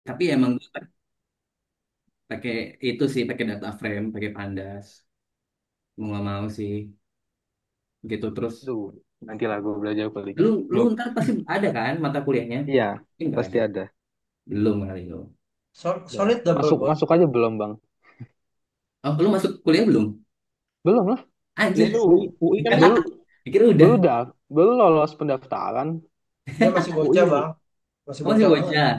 Tapi emang gue pakai itu sih, pakai data frame, pakai Pandas. Mau nggak mau sih, gitu terus. Duh, nanti lah gue belajar balik. Lu Belum. ntar pasti ada kan mata kuliahnya? Iya, Enggak pasti ada. ada. Belum kali lu. Belum. Solid double Masuk bond. masuk aja belum, Bang? Oh, lu masuk kuliah belum? Belum lah. Anjir, Dia UI kan Baru pikir udah. baru baru lolos pendaftaran. dia masih bocah UI. bang, masih Oh, masih bocah banget, bocah.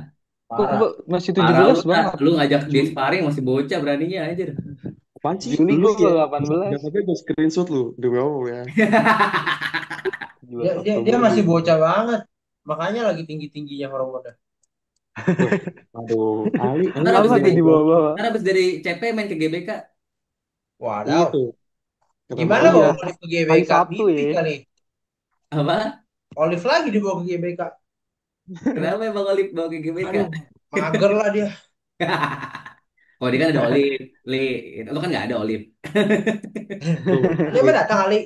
Kok parah. masih Parah 17 lu, Bang? tak. Lu ngajak dia sparring masih bocah beraninya anjir. Apaan sih? Juli Lu gue ya, baru 18. dapetnya gue screenshot lu, demi Allah ya. 17 Dia Oktober masih gue. bocah banget, makanya lagi tinggi tingginya hormonnya. Wah, aduh, Ali Ntar udah abis Apa dari, tuh di jago banget. bawah-bawah? ntar abis dari CP main ke GBK. Wadaw, Itu, kata gimana Mama. bawa Iya, Olive ke hari GBK, Sabtu mimpi ya. kali. Apa? Olive lagi dibawa ke GBK. Kenapa emang Olip bawa ke GBK? Aduh, mager lah dia. Oh, dia kan ada Olip. Li, lu kan nggak ada Olip. Tuh, Dia mah datang kali.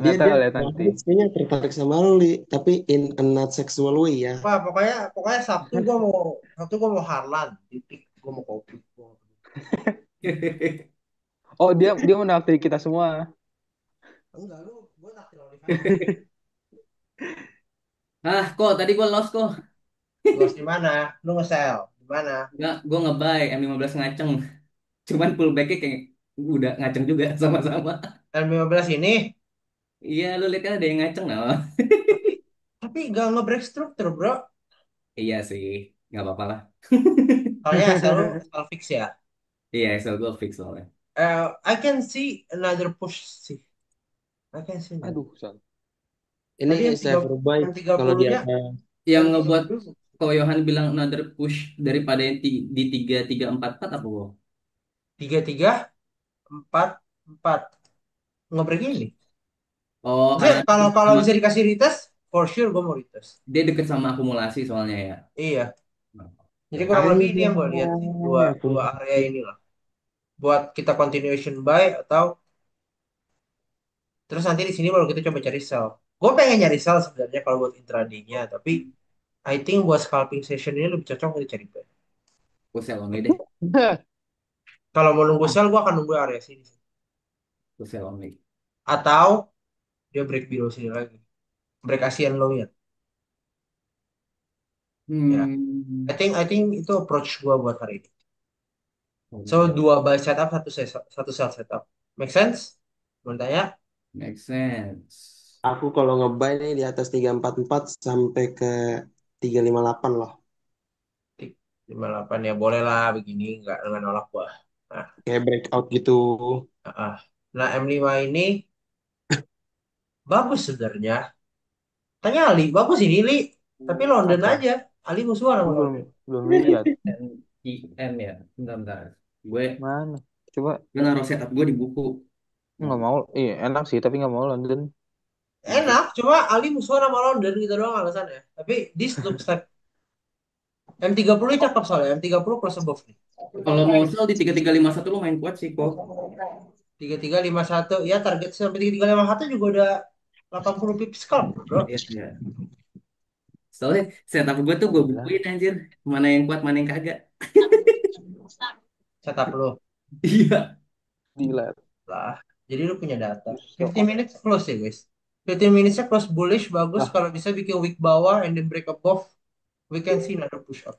dia Nggak tahu dia lihat nanti. Mahmud kayaknya tertarik sama lu, Li. Tapi in a not sexual way ya. Wah, pokoknya Sabtu gua mau Harlan, titik. Gua mau kopi. Oh, dia menafsiri kita semua. Enggak, gua naksir Olive aja. Ah, kok tadi gua lost kok. Los di mana? Lu nge-sell di mana? Nggak, gua nge-buy M15 ngaceng. Cuman pullbacknya kayak udah ngaceng juga sama-sama. L15 ini, Iya, lu lihat kan ada yang ngaceng nah. tapi tapi gak nge-break struktur, bro. Iya sih, nggak apa-apa lah. Soalnya asal lu asal fix ya. Iya, Excel gue fix soalnya. I can see another push sih. I can see another. Aduh, salah. Ini Tadi server baik yang tiga kalau di puluhnya, atas. Yang yang tiga ngebuat puluh Ko Yohan bilang another push daripada yang di 3344 apa gua? tiga tiga empat empat ngebreak ini. Oh, Maksudnya karena kalau deket kalau sama, bisa dikasih retest, for sure gue mau retest. dia deket sama akumulasi soalnya ya. Iya. Jadi kurang lebih ini yang gue lihat sih, dua Anjay, aku dua area ini lah. Buat kita continuation buy atau terus nanti di sini baru kita coba cari sell. Gue pengen nyari sell sebenarnya kalau buat intraday-nya, tapi I think buat scalping session ini lebih cocok untuk cari buy. Gue sell only deh. Kalau mau nunggu sell, gue akan nunggu area sini sih. Gue sell only. Atau dia break below sini lagi. Break ASEAN low-nya. Ya. Hmm. I think itu approach gue buat hari ini. So, Oke. dua buy setup, satu sell setup. Make sense? Mau tanya? Make sense. aku kalau ngebuy nih di atas 344 sampai ke 358 loh. 58 ya boleh lah begini, nggak nolak gua. Nah, Kayak breakout gitu. ah. Nah M5 ini bagus sebenarnya. Tanya Ali, bagus ini Li. Tapi London Apa? aja. Ali musuhan sama Gue belum London. belum lihat. NIM ya. Bentar, bentar. Gue Mana? Coba. gue naruh setup gue di buku. Nggak mau. Iya, enak sih, tapi nggak mau London. Enak, cuma Ali musuhan sama London gitu doang alasannya. Tapi this looks like M30 cakep soalnya. M30 cross above nih. Kalau mau sell di 3351 lu main kuat sih kok. 3351 ya target sampai 3351 juga udah 80 pips scalp, bro. Iya, iya. Soalnya setup gue tuh gue bukuin 18. anjir. Mana yang kuat, mana yang kagak. Setup lo Iya. Gila. lah. Jadi lu punya data. Show 15 off. minutes close ya, guys. 15 minutes-nya close bullish bagus Ah, kalau bisa bikin wick bawah and then break above, we can see another push up.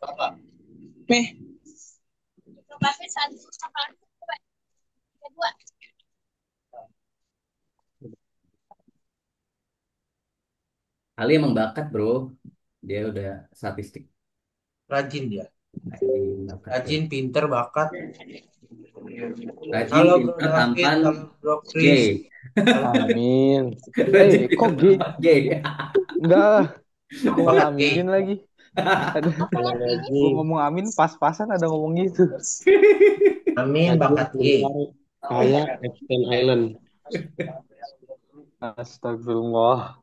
Ali emang bakat bro. Dia udah statistik. Rajin dia. Anjing, bakat dia. Rajin, pinter, bakat. Rajin, Halo Bro pintar, David, tampan, halo Bro Chris. gay. Halo. amin. Rajin, Kok pintar, gay? tampan, gay. Enggak lah. Gue nggak Bakat aminin gay. lagi. Ada gue Apalagi ngomong amin pas-pasan ada ngomong gitu. Amin, tajir bakat gay. keluar kayak Epstein Island. Astagfirullah.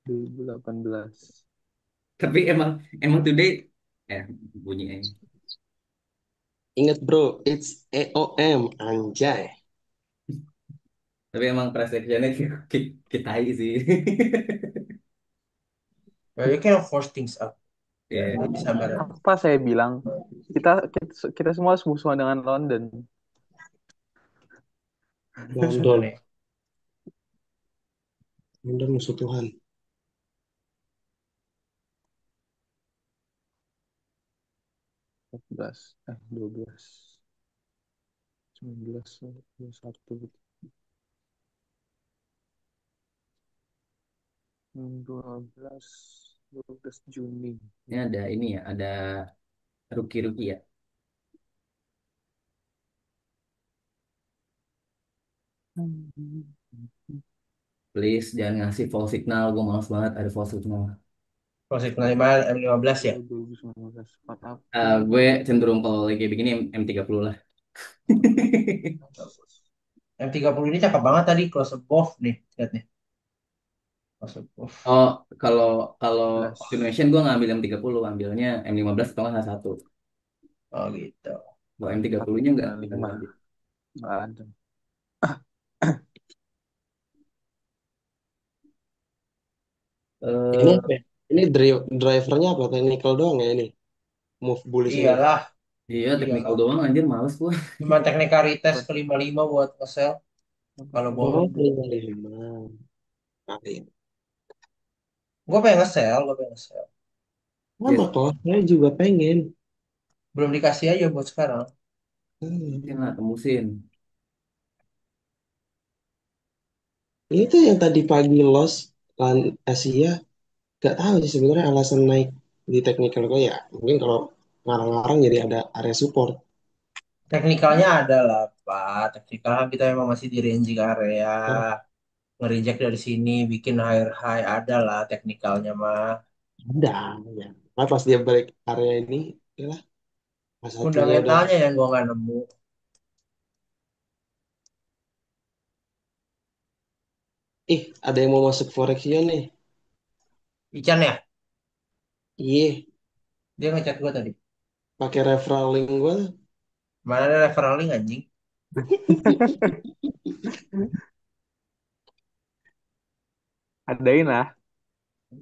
2018. Tapi emang emang today bunyi ini. Ingat bro, it's EOM, anjay. Tapi emang price actionnya kita sih. Well, you can force things up. Iya. Ini sabar. Apa saya bilang? Kita semua harus musuhan dengan London. Sudah London. nih. London musuh Tuhan. 14, 12, 19, 21, 12 Juni. Ini ada ini ya, ada rookie-rookie ya. Please jangan ngasih false signal, gue males banget ada false signal. Proses penerimaan M15 ya. 2019, 4 Gue April. cenderung kalau lagi begini M30 lah. M30 ini cakep banget tadi close above nih. Lihat nih. Close above. Oh, kalau kalau 11. continuation gue ngambil M30, ambilnya M15 atau nggak satu. Oh gitu. Kalau M30-nya nggak 45. ngambil. Nggak ada. Ini Eh, apa ya? Ini drivernya apa? Technical doang ya ini? Move bullish ini. Iyalah, iya, technical iyalah. doang anjir, males gue. Cuma teknikalitas ke 55 buat nge-sell. Kalau Oh, bohong. 55. Kali. Gue pengen nge-sell. Ya, Sama kok, saya juga pengen. Belum dikasih aja buat sekarang. tembusin Hmm. lah, tembusin. Itu yang tadi pagi loss lan Asia, gak tahu sih sebenarnya alasan naik di technical gue ya. Mungkin kalau ngarang-ngarang jadi ada area support. Teknikalnya ada lah, Pak. Teknikal kan kita memang masih di ranging area. Oh, Nge-reject dari sini, bikin higher high. Ada lah teknikalnya mah. ada ya. Nah, pas dia balik area ini, ya lah, pas satunya udah. Fundamentalnya yang gue nggak nemu. Ih, ada yang mau masuk Forexion nih. Ican ya? Iya, Dia ngechat gue tadi. pakai referral link gue. Mana ada referral link anjing? Adain lah.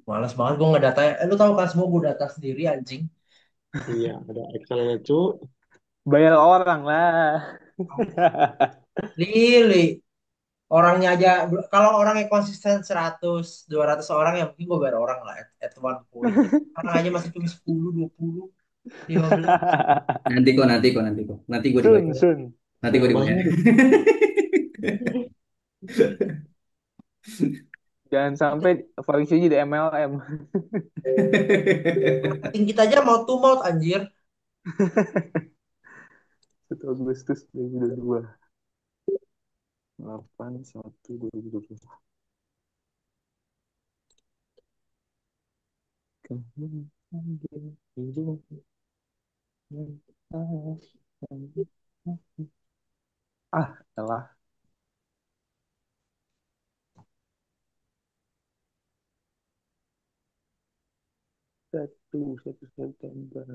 Males banget gue ngedata. Lu tahu kan semua gue data sendiri anjing. Iya, ada Excelnya cu. Bayar orang lah. Lili. Orangnya aja, kalau orangnya konsisten 100 200 orang ya mungkin gue bayar orang lah at one point. Orang aja masih cuma 10 20 15. Nanti gue dibayar. Sun, Sun. Nanti gue Banyak dibayar. banget. Jangan sampai Valencia jadi MLM. 1 kita aja mau to mouth anjir. 1 Agustus 2022. 8/1/2022. Ah, salah. 1 September.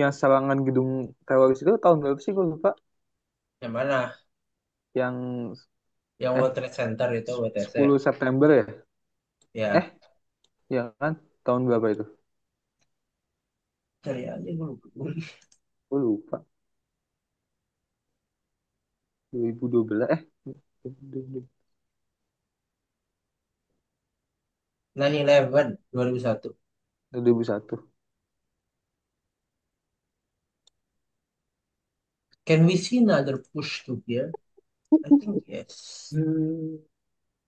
Yang serangan gedung teroris itu tahun berapa sih gue lupa. Yang mana? Yang Yang eh World Trade Center itu WTC. 10 September ya? Eh, Ya, ya kan? Tahun berapa itu? cari aja gue lupa. Gue lupa. 2012 9/11 2001. 2001. Can we see another push to here? I think yes.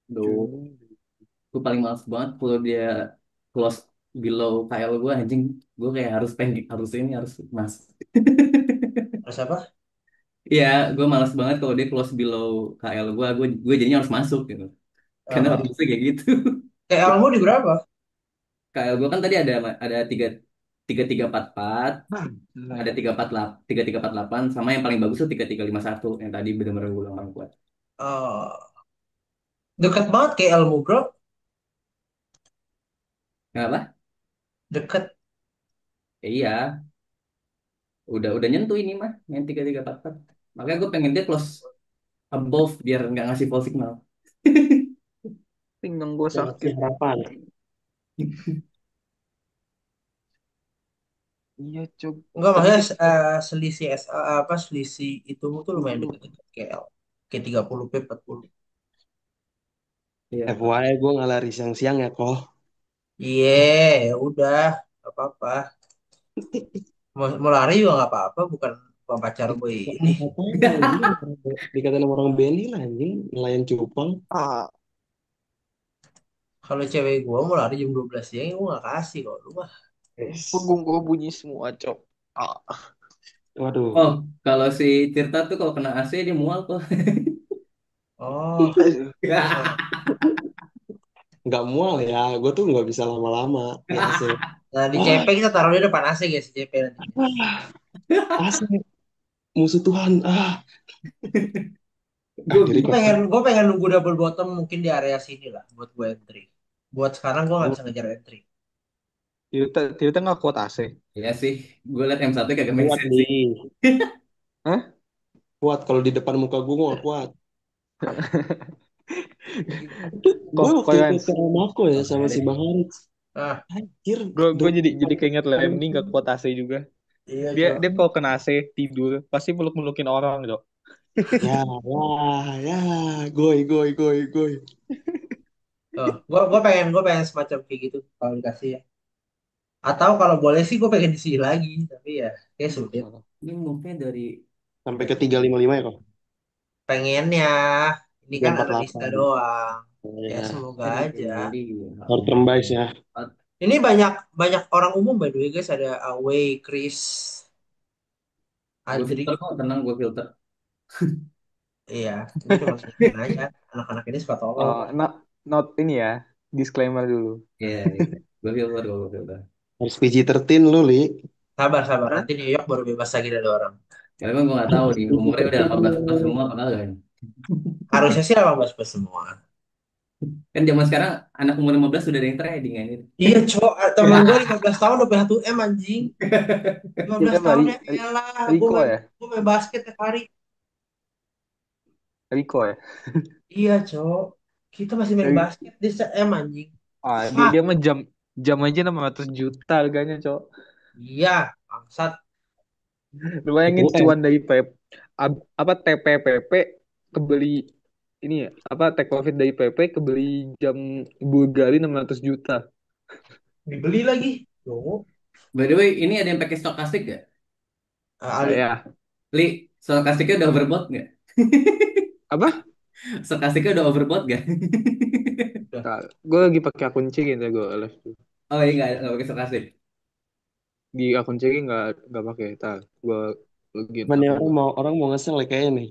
Duh, Juni. gue paling males banget kalau dia close below KL gue anjing. Gue kayak harus pengen, harus ini, harus mas. Terus apa? Iya, gue males banget kalau dia close below KL gue jadinya harus masuk gitu. Karena Heeh. harusnya kayak gitu. Kayak Almo di berapa? KL gue kan tadi ada tiga tiga empat empat, Ah, ada tiga tiga empat delapan, sama yang paling bagus tuh tiga tiga lima satu yang tadi benar-benar gue bilang paling kuat. Oh, dekat banget kayak Elmo bro. Kenapa? Deket. Ya, iya, udah nyentuh ini mah yang tiga tiga empat empat. Makanya gue pengen dia close above biar nggak ngasih false signal. pinggang gue Yang ngasih sakit. harapan. Iya, Cuk. Enggak, Tapi maksudnya kita selisih apa selisih itu tuh lumayan dekat-dekat KL. Ke 30 p 40. Iya, Pak. FYI gue nggak lari siang-siang ya kok. Iya, ya udah, gak apa-apa. Mau lari juga nggak apa-apa, bukan pacar gue ini. Apa-apa anjing, dikatain sama orang Beni lah anjing, nelayan cupang. ah, Kalau cewek gue mau lari jam 12 siang, gue nggak kasih kok. Lu mah. punggung gua bunyi semua, Cok. Waduh, Oh, kalau si Tirta tuh kalau kena AC dia mual kok. Oh, nah, nggak mual ya, gue tuh nggak bisa lama-lama di AC. nah di Ah, CP kita taruh di depan AC guys, CP nanti. AC musuh Tuhan. Gue Di Gue request pengen kan. gue pengen nunggu double bottom mungkin di area sini lah buat gue entry. Buat sekarang gue nggak Oh, bisa ngejar entry. Tirta nggak kuat AC. iya sih, gue liat M1 kagak make kuat sense sih. nih, Hah? kuat kalau di depan muka gue nggak kuat. Gue Kok waktu itu kalian? ke Ramako ya sama Makanya si deh. Bang Haris. Ah, Anjir, Gue dong. jadi keinget Lenny nggak kuat AC juga. iya Dia cok. dia kalau kena AC tidur pasti peluk-pelukin orang, Cok. Ya, ya, goy, goy, goy, goy. Oh, gue pengen semacam kayak gitu kalau dikasih ya. Atau kalau boleh sih gue pengen di sini lagi, tapi ya kayak sulit. Ini move-nya dari Sampai ke dari 355 ya kok. Pengennya ini kan analisa 348. doang. Ya Ya, semoga dari aja. Kennedy. short term buys ya. Ini banyak banyak orang umum by the way guys. Ada Away, Chris, Gue Adri. filter kok, tenang gue filter. Iya, gue cuma ngingetin aja. Anak-anak ini suka tolol. Oh, not ini ya. Disclaimer dulu. Iya, iya. Gue filter, gue filter. Harus PG-13 lu, Li. Sabar, sabar. Hah? Nanti New York baru bebas lagi dari orang. Karena kan gue nggak tahu nih, umurnya udah 18 plus PG-13. semua apa kagak kan. Harusnya sih 18 plus semua. Kan zaman sekarang anak umur 15 sudah ada yang trading kan. Iya, cok. Temen gue 15 tahun udah PH2M anjing. 15 Siapa? tahun ya elah. Gue Riko main, ya? gue main basket tiap hari. Riko ya? Iya, cok. Kita masih main Ri- basket di CM anjing. dia Fuck. mah jam aja 600 juta harganya, Cok. Iya, bangsat. Lu bayangin PTUM. cuan dari apa TPPP kebeli ini ya, apa take profit dari PP kebeli jam Bulgari 600 juta. Dibeli lagi. Loh. By the way, ini ada yang pakai stokastik gak? Ali. Ya, Li, stokastiknya udah overbought nggak? apa? Stokastiknya udah overbought gak? Udah. Nah, gue lagi pakai akun Ciri gue live tuh. Oh iya, nggak pakai stokastik. Di akun Ciri nggak pakai. Tar, gue login Mana akun orang gue. mau ngesel ya kayaknya nih.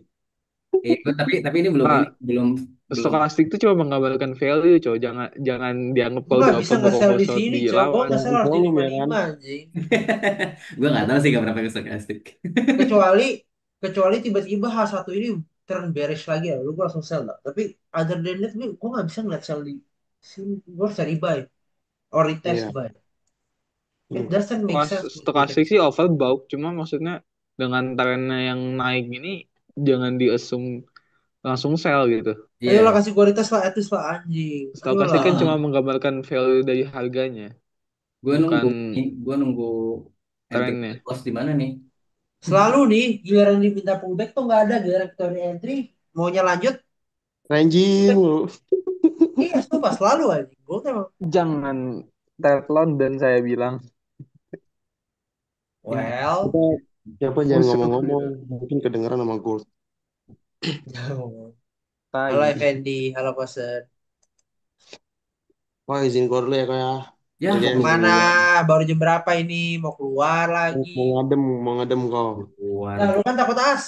Tapi ini belum Nah, ini belum belum. stokastik itu cuma menggambarkan value, cow. Jangan jangan dianggap Gue kalau nggak udah bisa nge-sell di overbought sini, di cok. Gue lawan. nge-sell Dari harus di volume ya kan. 55 anjing. Gue nggak tahu sih nggak pernah pakai stokastik. Kecuali kecuali tiba-tiba H1 ini turn bearish lagi ya, lu gue langsung sell lah. Tapi other than that, gue nggak bisa ngeliat sell di sini. Gue harus cari buy or retest Iya. buy. It Hmm. doesn't make Pas sense buat gue kayak stokastik gitu. sih overbought, cuma maksudnya dengan trennya yang naik ini jangan di-assume langsung sell gitu. Ayolah Iya, kasih gue retest lah, at least lah anjing. Stokastik Ayolah. kan cuma ah, menggambarkan value dari harganya, gue bukan nunggu gue nunggu entry trennya. cost di mana nih? Selalu nih, giliran diminta pullback tuh nggak ada. Giliran kita udah entry, maunya lanjut, Ranging pullback. lu. Iya, sumpah selalu anjing. Gue tuh emang, Jangan teflon dan saya bilang Ya, well, Siapa, siapa jangan musuh ngomong-ngomong. gitu. Mungkin kedengeran sama Gold. halo Tai. Effendi, halo Kosen. Wah, izin keluar dulu ya kayak. ya Lagi Mau mau MC kemana? nih. Baru jam berapa ini? Mau keluar lagi? Mau ngadem kau. Nah, keluar. lu kan takut AC.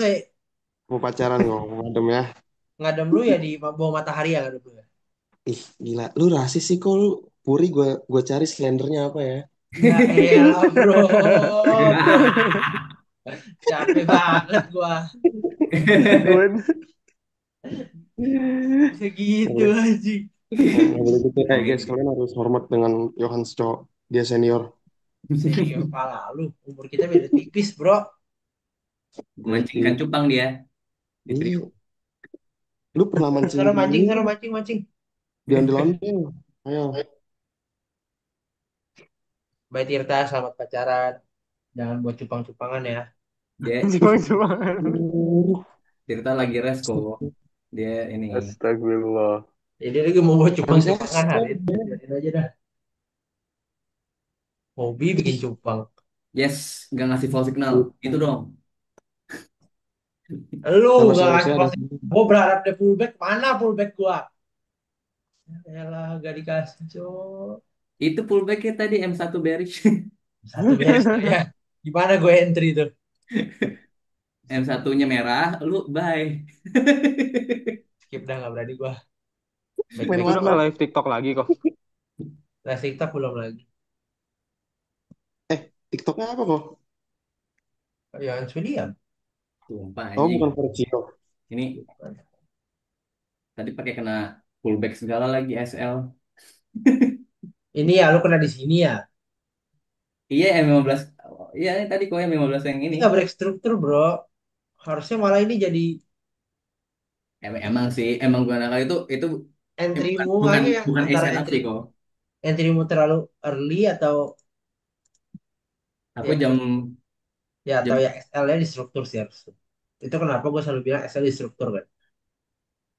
Mau pacaran kau, mau ngadem ya. Ngadem lu ya di bawah matahari ya ngadem lu ya. Ih, gila. Lu rasis sih kok lu. Puri gua cari slendernya apa ya? Ya elah bro. Capek banget gua. Gituin. Bisa gitu Nggak anjing. nggak boleh gitu. Guys, kalian harus hormat dengan Johannes Cho. Dia senior. Senior pala lu. Umur kita beda tipis bro. Mancingkan Yoi. cupang dia di trio. Iya. Lu pernah mancing Sana di mancing, ini sana kan? mancing, mancing. Di ondel-ondel. Ayo. Bye Tirta, selamat pacaran. Jangan buat cupang-cupangan ya. Dia Cuma cerita lagi resko. Dia ini Astagfirullah. Jadi lagi mau buat Habis cupang-cupangan SL. Harin. Biarin aja dah. Hobi bikin cupang. yes, nggak ngasih false signal. Itu dong. Lu Sama gak ngasih solusinya ada. posisi. Gue berharap dia fullback. Mana fullback gua? Yalah, gak dikasih, cok. Itu pullbacknya tadi M1 bearish. Satu beres tuh ya. Gimana gue entry tuh? M1-nya merah, lu buy. Skip dah, gak berani gua. Main Back-back. Gue udah warna. nggak live TikTok lagi kok. Nah, TikTok belum lagi. TikToknya apa kok? Ya, Ansudia. Sumpah Oh, anjing. bukan Virgil. Ini tadi pakai kena pullback segala lagi SL. Ini ya, lu kena di sini ya. Iya M15. Iya ini tadi kok M15 yang Ini ini. gak break struktur, bro. Harusnya malah ini jadi Emang sih, emang gua nakal itu bukan entry-mu bukan aja yang bukan A antara setup sih kok. entry-mu terlalu early atau Aku ya, jam ya atau jam ya SL-nya di struktur sih harus. Itu kenapa gue selalu bilang SL di struktur kan.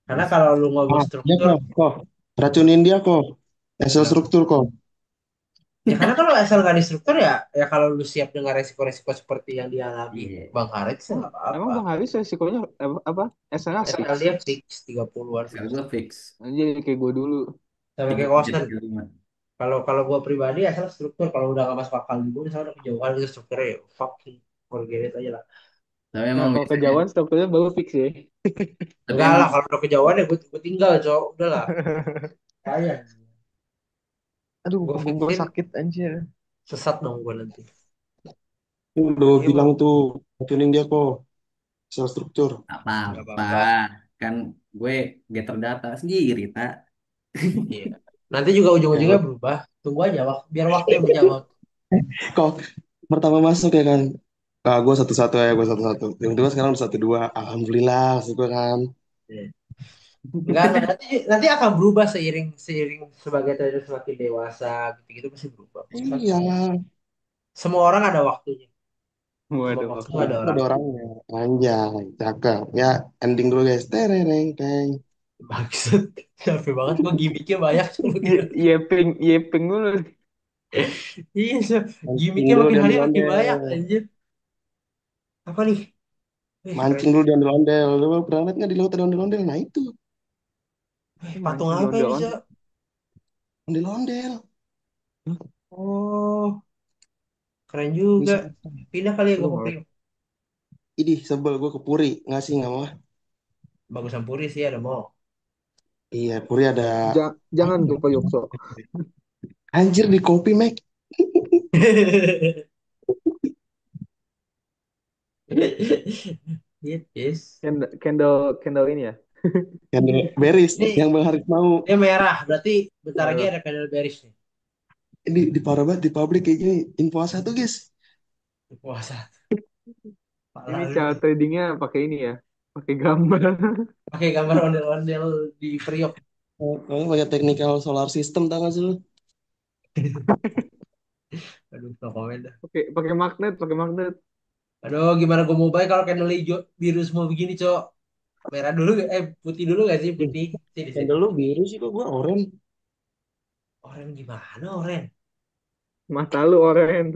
Karena kalau lu nggak Ah, iya berstruktur, kok. Kok. Racunin dia kok. SL kenapa? struktur kok. Ya karena kalau SL nggak di struktur ya, ya kalau lu siap dengan resiko-resiko seperti yang dialami iya. Bang Harit sih Emang, nggak emang apa-apa. Bang Haris resikonya apa? SNL fix. SL dia fix 30-an SL fix. gua fix Anjir kayak gue dulu. Sama tiga kayak tiga Koster. tiga lima. Kalau kalau gue pribadi SL struktur, kalau udah nggak masuk akal juga, misalnya udah kejauhan gitu strukturnya ya fucking forget it aja lah. Tapi Nah emang kalau biasanya kejauhan strukturnya baru fix ya. tapi Enggak emang lah, kalau udah kejauhan ya gue tinggal, cowok. Udah lah. Sayang. Aduh, Gue punggung gue fixin, sakit anjir. sesat dong gue nanti. Udah Iya bilang bang, tuh. Racunin dia kok. SL struktur. nggak apa-apa. apa-apa. Kan gue getter data sendiri, tak. Iya. Nanti juga ujung-ujungnya Ya, berubah. Tunggu aja, biar waktu yang menjawab. kok pertama masuk ya kan. Ah, gue satu-satu ya, gue satu-satu. Yang kedua sekarang udah 1-2. Alhamdulillah, maksud gue kan. Iya. Enggak, nanti nanti akan berubah seiring seiring sebagai trader semakin dewasa, gitu-gitu pasti berubah. Kan Iya, semua orang ada waktunya. Semua Waduh, waktu ada waktunya. ada orangnya. orangnya. Anjay, cakep. Ya, ending dulu guys. Tereng, teng. Maksud, capek banget gue gimmicknya banyak coba gitu. Yeping, yeping dulu. Iya, Mancing gimmicknya dulu makin di hari makin banyak, ondel-ondel. anjir. Apa nih? Keren Mancing dulu juga. di ondel-ondel. Lu pernah liat nggak di laut ada ondel-ondel? Nah itu, Patung Mancing di apa ini, ondel-ondel. Cok? ondel-ondel. Oh, keren juga. Bisa. Pindah kali ya gue Lu ke malah. Priok. Idih, sebel gue ke Puri. Nggak sih, nggak mau. Bagusan Puri sih ada mau. Iya, Puri ada. Jangan tuh Pak Yokso. Anjir di kopi, Mac. Yes. Candle, candle ini ya. Yang beris, Ini yang Bang Haris mau. dia merah, berarti bentar lagi Merah. ada pedal bearish nih. Ini di parah banget di publik kayak gini. Info satu guys. Puasa. Ini Pala cara lu. tradingnya pakai ini ya. Pakai gambar. Pakai gambar ondel-ondel di Priok. Pakai technical solar system tau gak sih lu? Aduh, no comment dah. Pakai pakai magnet, pakai magnet. Aduh, gimana gue mau buy kalau candle hijau biru semua begini, Cok? Merah dulu, putih dulu gak sih? Ih, Putih. Sini, sini. candle lu biru sih kok gue oranye. Oren gimana, Oren? Mata lu oren.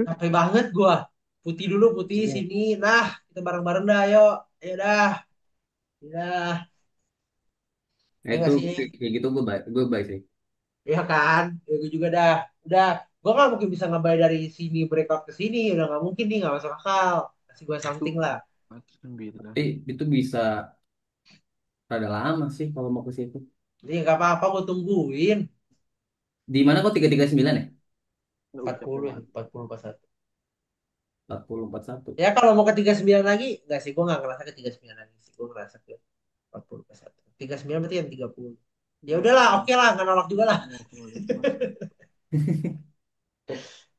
Capek banget gua. Putih dulu, putih Iya. sini. Nah, kita bareng-bareng dah, ayo. Ayo dah. Ya, Nah, ya itu nggak sih? kayak gitu gue baik sih. Ya kan? Ya, gue juga dah. Udah. Gua nggak mungkin bisa ngebayar dari sini breakout ke sini. Udah nggak mungkin nih, nggak masuk akal. Kasih gua Itu something lah. 9. Itu bisa rada lama sih kalau mau ke situ. Jadi nggak apa-apa, gua tungguin. Di mana kok 339 ya? Aduh, Empat capek puluh, banget. 40, 41. 4041. Ya kalau mau ke 39 lagi, nggak sih. Gua nggak ngerasa ke 39 lagi sih. Gua ngerasa ke 40, 41. 39 berarti yang 30. Ya udahlah, oke lah. Nggak nolak juga lah. 0,5.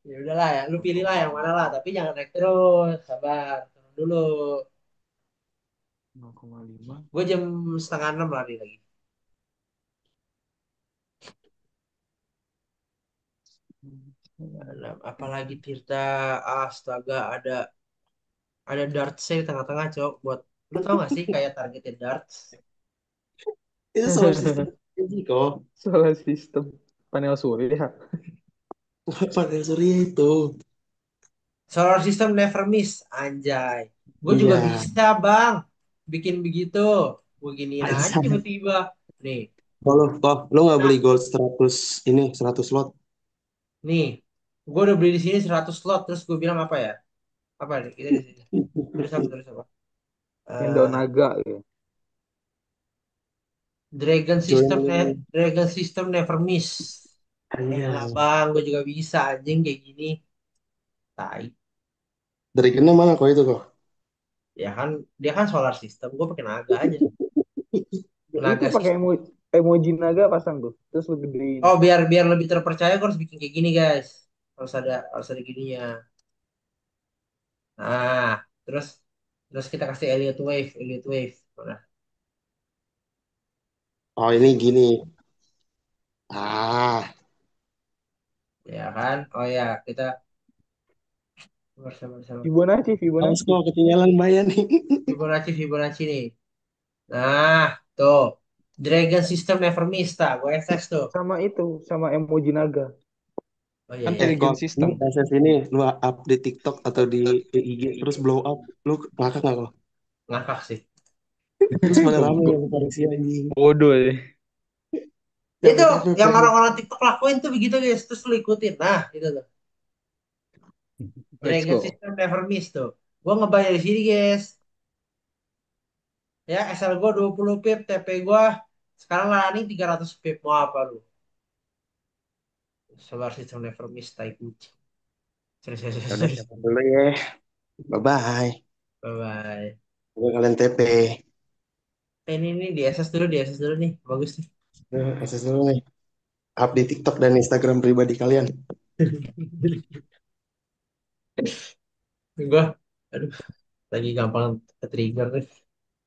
Ya udahlah ya. Lu pilih lah yang mana lah. Tapi jangan naik terus. Sabar. Turun dulu. 0,5. Gue jam setengah enam lari lagi. Apalagi Tirta, astaga, ada darts di tengah-tengah, cok. Buat lu tau gak sih kayak targeted darts? Itu solar system energi kok. Solar system panel surya. Panel surya itu. Solar system never miss, anjay. Gue juga Iya. bisa, Bang. Bikin begitu. Gue giniin aja Aja. tiba-tiba. Nih, Kalau kok lu nggak beli nah, gold 100 ini 100 slot. nih. Gue udah beli di sini 100 slot, terus gue bilang apa ya? Apa nih? Kita di sini. Tulis apa? Tulis apa? Yang daun Eh, naga ya. Join ini. Dragon System never miss. Elah Anjay. bang, gue juga bisa anjing kayak gini. Tai. Dari kena mana kok itu kok? Ya kan, dia kan solar system. Gue pakai naga aja. Ya, itu Naga pakai system. emoji naga pasang tuh. Terus lu gedein. Oh, biar biar lebih terpercaya, gue harus bikin kayak gini guys. Harus ada gininya. Nah, terus terus kita kasih Elliot Wave. Nah, Oh ini gini. Ah, ya kan? Oh ya, kita bersama-sama. Fibonacci, awas Fibonacci. kok ketinggalan bayar nih. Fibonacci nih. Nah, tuh. Dragon System never miss, tak? Gue SS tuh. Sama itu, sama emoji naga. Oh iya Kan ya. Dragon Kok ini System. SS ini lu up di TikTok atau di IG terus blow up, lu ngakak nggak kok? Ngakak sih. Terus pada rame Goblok. yang Paris anjing. Bodoh ya. Itu yang TPPP. orang-orang TikTok lakuin tuh begitu guys, terus lu ikutin. Nah, gitu tuh. Let's Dragon go. System never miss tuh. Gua ngebayar di sini guys. Ya, SL gua 20 pip, TP gua sekarang running 300 pip. Mau apa lu? Solar System never miss, tai kucing. Serius, serius, Ya serius, udah serius. siapa dulu ya. Bye bye. Bye-bye. Gue kalian TP. Ini di SS dulu, di SS dulu nih. Bagus nih. SS dulu nih. Up di TikTok dan Instagram pribadi kalian. Gua, aduh, lagi gampang ke-trigger nih.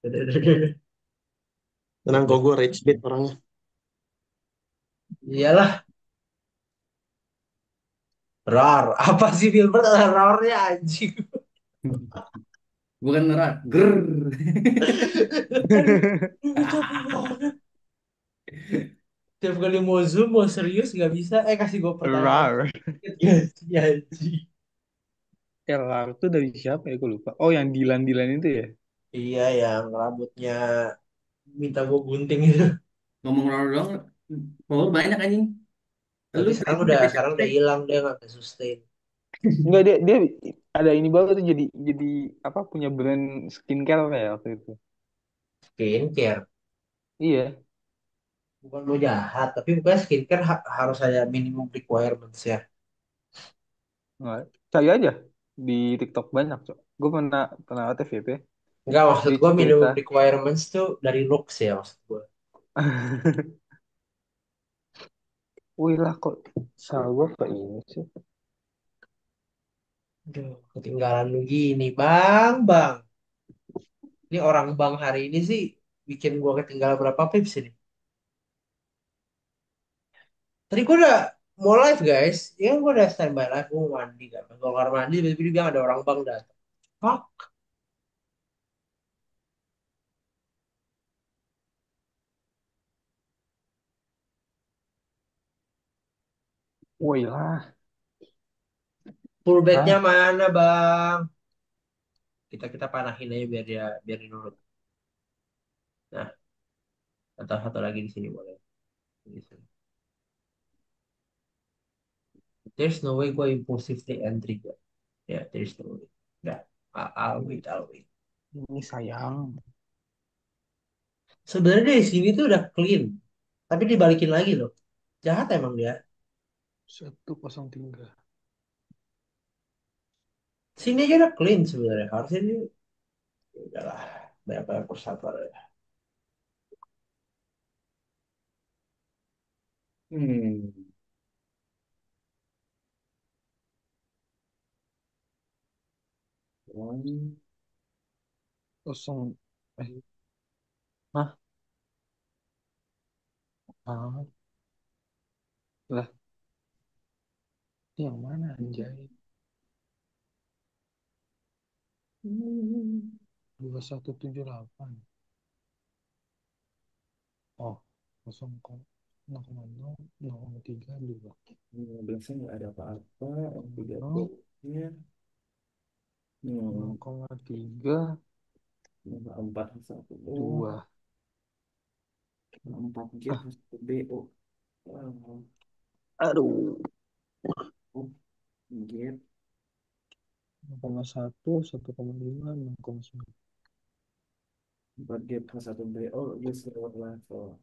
Udah, udah, udah, udah. Tenang kok gue rage bait orangnya. Iyalah, rar. Apa sih Filbert ada rarnya anjing? Bukan neraka. Ger. Aduh, aduh, capek banget. Tiap kali mau zoom, mau serius nggak bisa. Kasih gue pertanyaan Rar. sedikit guys. Ya, anjing. Rar itu dari siapa ya? Gue lupa. Oh, yang Dilan-Dilan itu ya? Iya, yang rambutnya minta gue gunting itu. Ngomong orang doang, power banyak anjing. Tapi Lu sekarang udah capek-capek. hilang dia nggak bisa sustain. Enggak, dia ada ini baru tuh, jadi apa, punya brand skincare kayak waktu itu. Skincare. Iya. Bukan mau jahat, tapi bukan skincare harus ada minimum requirements ya. Nggak. Cari aja di TikTok banyak, Cok. Gue pernah pernah FYP. Enggak, maksud Dia gue minimum cerita. requirements tuh dari looks ya maksud gue. Wih lah, kok salah gue apa ini sih? Aduh, ketinggalan lu gini, bang, bang. Ini orang bang hari ini sih bikin gue ketinggalan berapa pips ini. Tadi gue udah mau live guys, ya gue udah standby live, gue mau mandi kan. Gue kamar mandi, tiba-tiba dia bilang ada orang bang datang. Fuck. Wih lah. Fullbacknya Hah? mana bang? Kita kita panahin aja biar dia nurut. Nah, atau satu lagi di sini boleh. Di sini. There's no way gue impulsively entry gue. Ya, there's no way. Nggak. I'll wait, I'll wait. Ini sayang. Sebenarnya di sini tuh udah clean, tapi dibalikin lagi loh. Jahat emang dia. 103. Sini aja udah clean sebenarnya. Harusnya dia ya udahlah. Banyak-banyak bersabar ya. Hmm. One. Kosong. Hah? Ah, lah. Itu yang mana anjay? 2178. Oh, 0,0 0,32. 15 nggak ada apa-apa. Tiga 0, puluhnya. Hmm, 0,3, empat satu. Oh, 2. 4 gap Ah, satu BO. aduh. Oh, gap 0,1, 1,5, 0,9. 4 gap satu BO. Just lewat level.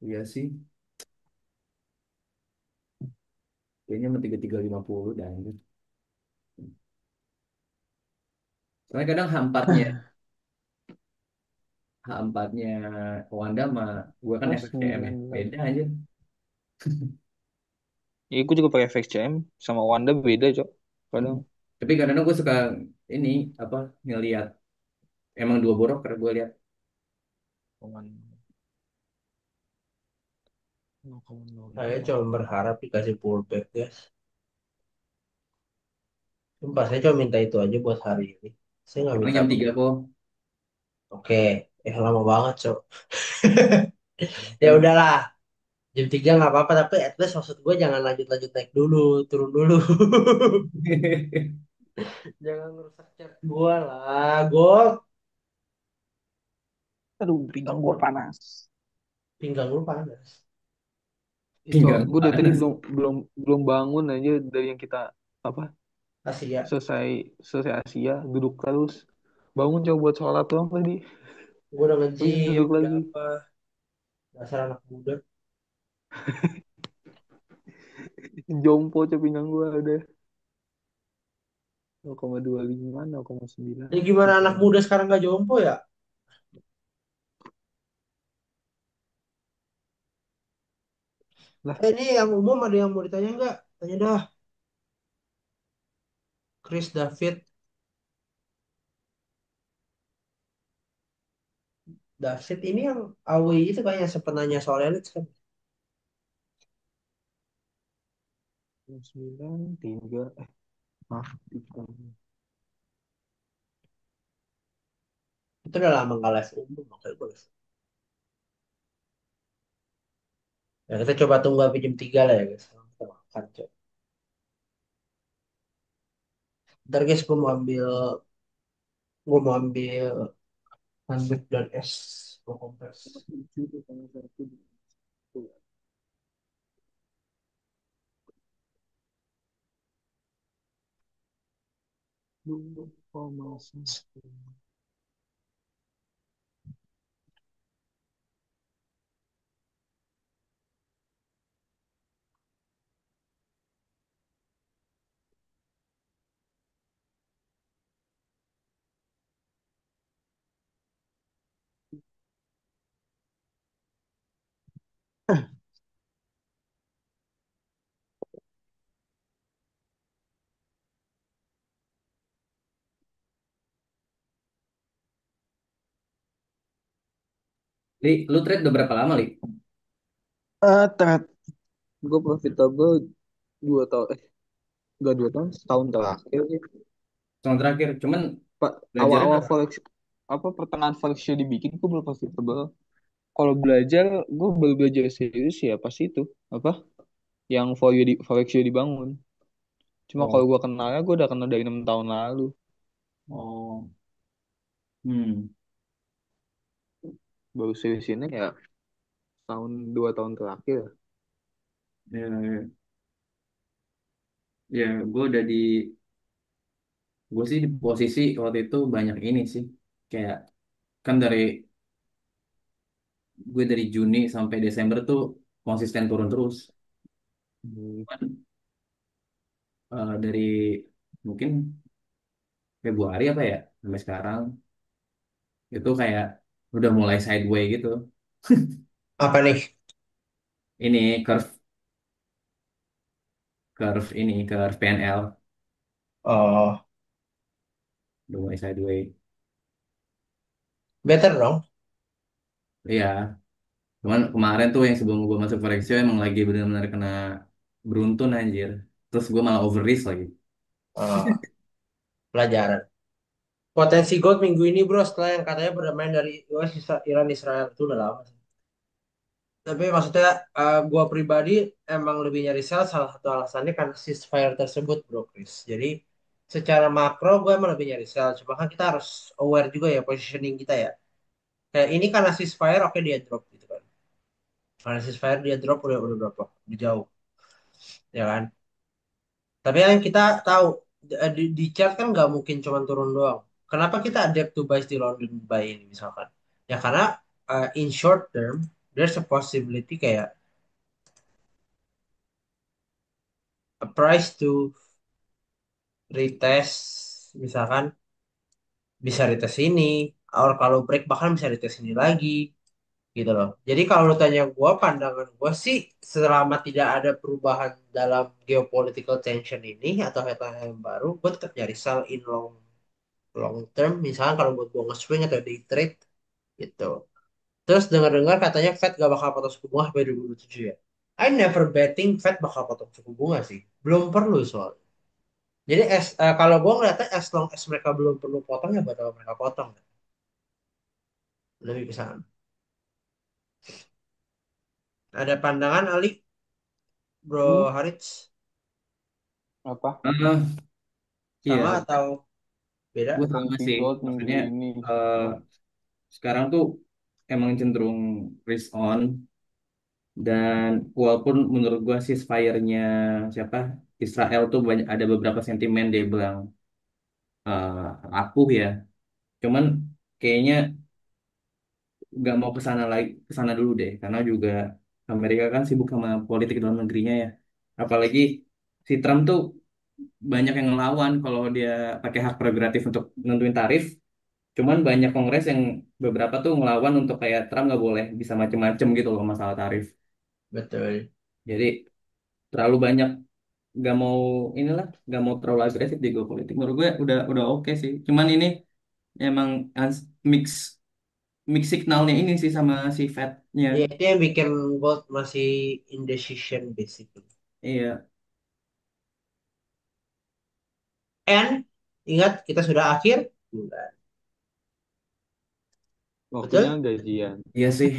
Iya sih. Kayaknya mau 3350 dan soalnya kadang H4-nya Wanda mah gue kan Oh, FFCM ya. 9. Beda aja. Ya, aku juga pakai FXCM sama Wanda beda, Cok. Hmm. Kadang Tapi kadang-kadang gue suka ini apa ngelihat emang dua borok karena gue lihat Saya 0,05. cuma berharap dikasih pullback, guys. Sumpah, saya cuma minta itu aja buat hari ini. Saya nggak emang minta jam apa. 3 kok. Oke, lama banget, Cok. Ya Kan udahlah, jam 3 nggak apa-apa, tapi at least maksud gue jangan lanjut-lanjut naik dulu, turun dulu. Jangan ngerusak chat gue lah, Gok. Aduh, pinggang gua panas. Pinggang lu panas. Itu pinggang gue dari tadi panas. belum belum belum bangun aja dari yang kita apa Asia, selesai selesai Asia duduk terus bangun coba buat sholat doang tadi gue udah habis nge-gym, duduk udah lagi apa. Dasar anak muda. jompo coba pinggang gua udah 0,25 0,9 Ya gimana gitu anak muda sekarang gak jompo ya? lah. Ini yang umum ada yang mau ditanya nggak? Tanya dah. Chris David. David ini yang AW itu kayaknya sepenanya soal elit kan. 93 maaf Itu udah lama nggak live umum makanya gue live. Ya, kita coba tunggu sampai jam 3 lah ya guys. Kita makan coba. Ntar guys gue mau ambil handuk dan es. Mau kompres. 2,1. Li, lu trade udah berapa lama, Li? Trade gue profitable 2 tahun enggak 2 tahun setahun terakhir sih Tahun terakhir, cuman Pak. belajarnya Awal-awal berapa? forex apa pertengahan forex show dibikin gue belum profitable. Kalau belajar gue baru belajar serius ya pas itu apa yang forex show dibangun. Cuma Oh, kalau gue kenalnya gue udah kenal dari 6 tahun lalu. oh, hmm, Baru serius ini ya tahun 2 tahun terakhir. ya, ya, ya, gue sih di posisi waktu itu banyak ini sih, kayak kan gue dari Juni sampai Desember tuh konsisten turun terus. Hmm. Cuman, dari mungkin Februari apa ya sampai sekarang itu kayak udah mulai sideways gitu. Apa nih? Ini curve PNL Oh, udah mulai sideways. better dong. Iya, cuman kemarin tuh yang sebelum gue masuk Forexio emang lagi benar-benar kena Beruntun anjir. Terus gue malah over risk lagi. Ah, pelajaran. Potensi gold minggu ini bro setelah yang katanya perdamaian dari US Iran Israel itu udah lama sih. Tapi maksudnya gua pribadi emang lebih nyari sell salah satu alasannya karena ceasefire tersebut bro Chris. Jadi secara makro gue emang lebih nyari sell. Cuma kan kita harus aware juga ya positioning kita ya. Kayak ini karena ceasefire oke dia drop gitu kan. Karena ceasefire dia drop udah berapa? Udah jauh ya kan. Tapi yang kita tahu di chart kan nggak mungkin cuma turun doang. Kenapa kita adapt to buy di London buy ini misalkan? Ya karena in short term there's a possibility kayak a price to retest misalkan bisa retest ini, or kalau break bahkan bisa retest ini lagi gitu loh. Jadi kalau lu tanya gue, pandangan gue sih selama tidak ada perubahan dalam geopolitical tension ini atau hal-hal yang baru, gue tetap nyari sell in long term. Misalnya kalau buat gue nge-swing atau day trade gitu. Terus dengar-dengar katanya Fed gak bakal potong suku bunga sampai 2027 ya. I never betting Fed bakal potong suku bunga sih. Belum perlu soal. Jadi kalau gue ngeliatnya as long as mereka belum perlu potong ya bakal mereka potong. Lebih ke sana. Ada pandangan Ali, Hmm, Bro Harits, apa? Ah, sama iya, atau beda? gue sama Potensi sih. gold minggu Maksudnya ini. eh, Oh, sekarang tuh emang cenderung risk on. Dan walaupun menurut gue ceasefire-nya siapa Israel tuh banyak ada beberapa sentimen dia bilang eh, rapuh ya. Cuman kayaknya nggak mau ke sana dulu deh, karena juga Amerika kan sibuk sama politik dalam negerinya ya. Apalagi si Trump tuh banyak yang ngelawan kalau dia pakai hak prerogatif untuk nentuin tarif. Cuman banyak Kongres yang beberapa tuh ngelawan untuk kayak Trump nggak boleh bisa macem-macem gitu loh masalah tarif. Betul. Jadi terlalu banyak nggak mau inilah nggak mau terlalu agresif di geopolitik. Menurut gue udah oke sih. Cuman ini emang mix mix signalnya ini sih sama si Fed-nya. Ya itu yang bikin gold masih indecision basically. Iya. And ingat kita sudah akhir bulan. waktunya Betul? gajian. Iya sih.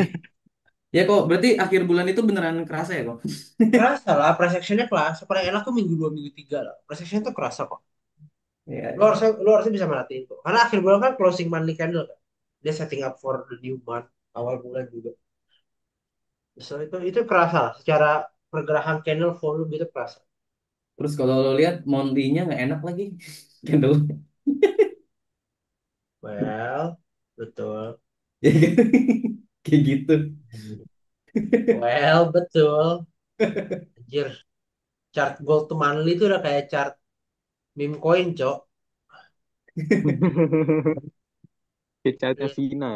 Ya kok, berarti akhir bulan itu beneran kerasa ya kok? Kerasa lah, price actionnya kelas. Paling enak tuh minggu 2, minggu 3 lah. Price action tuh kerasa kok. Iya, Lu harusnya bisa merhatiin tuh. Karena akhir bulan kan closing monthly candle kan. Dia setting up for the new month. Awal bulan juga. So itu kerasa lah. Secara pergerakan candle volume itu kerasa. terus kalau lo lihat monthly-nya nggak enak lagi. Candle. Well, betul. Ya kan? Kayak gitu. Well, betul. Anjir, chart gold to monthly itu udah kayak chart meme coin, Cok. Kecatnya Hmm. Vina.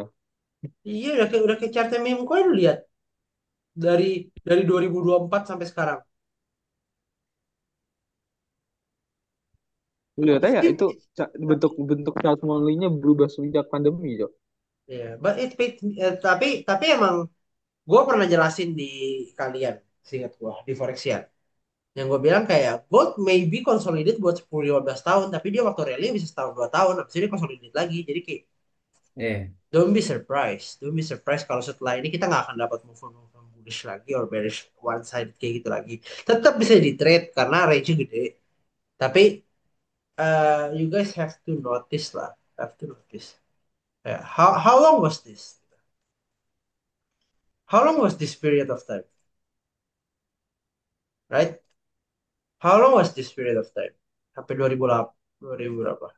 Iya, udah kayak chartnya meme coin, lihat. Dari 2024 sampai sekarang. Lu lihat aja Meskipun, itu bentuk chart monthly-nya berubah semenjak pandemi, Cok. ya, tapi emang gue pernah jelasin di kalian, seingat gue, di Forexian. Yang gue bilang kayak gold maybe consolidate buat 10-15 tahun, tapi dia waktu rally bisa setahun 2 tahun, habis itu dia consolidate lagi. Jadi kayak Eh, don't be surprised kalau setelah ini kita nggak akan dapat move on bullish lagi or bearish one side kayak gitu lagi. Tetap bisa di trade karena range gede. Tapi you guys have to notice lah, have to notice. How long was this? How long was this period of time? Right? How long was this period of time? Sampai 2008, 2000 berapa?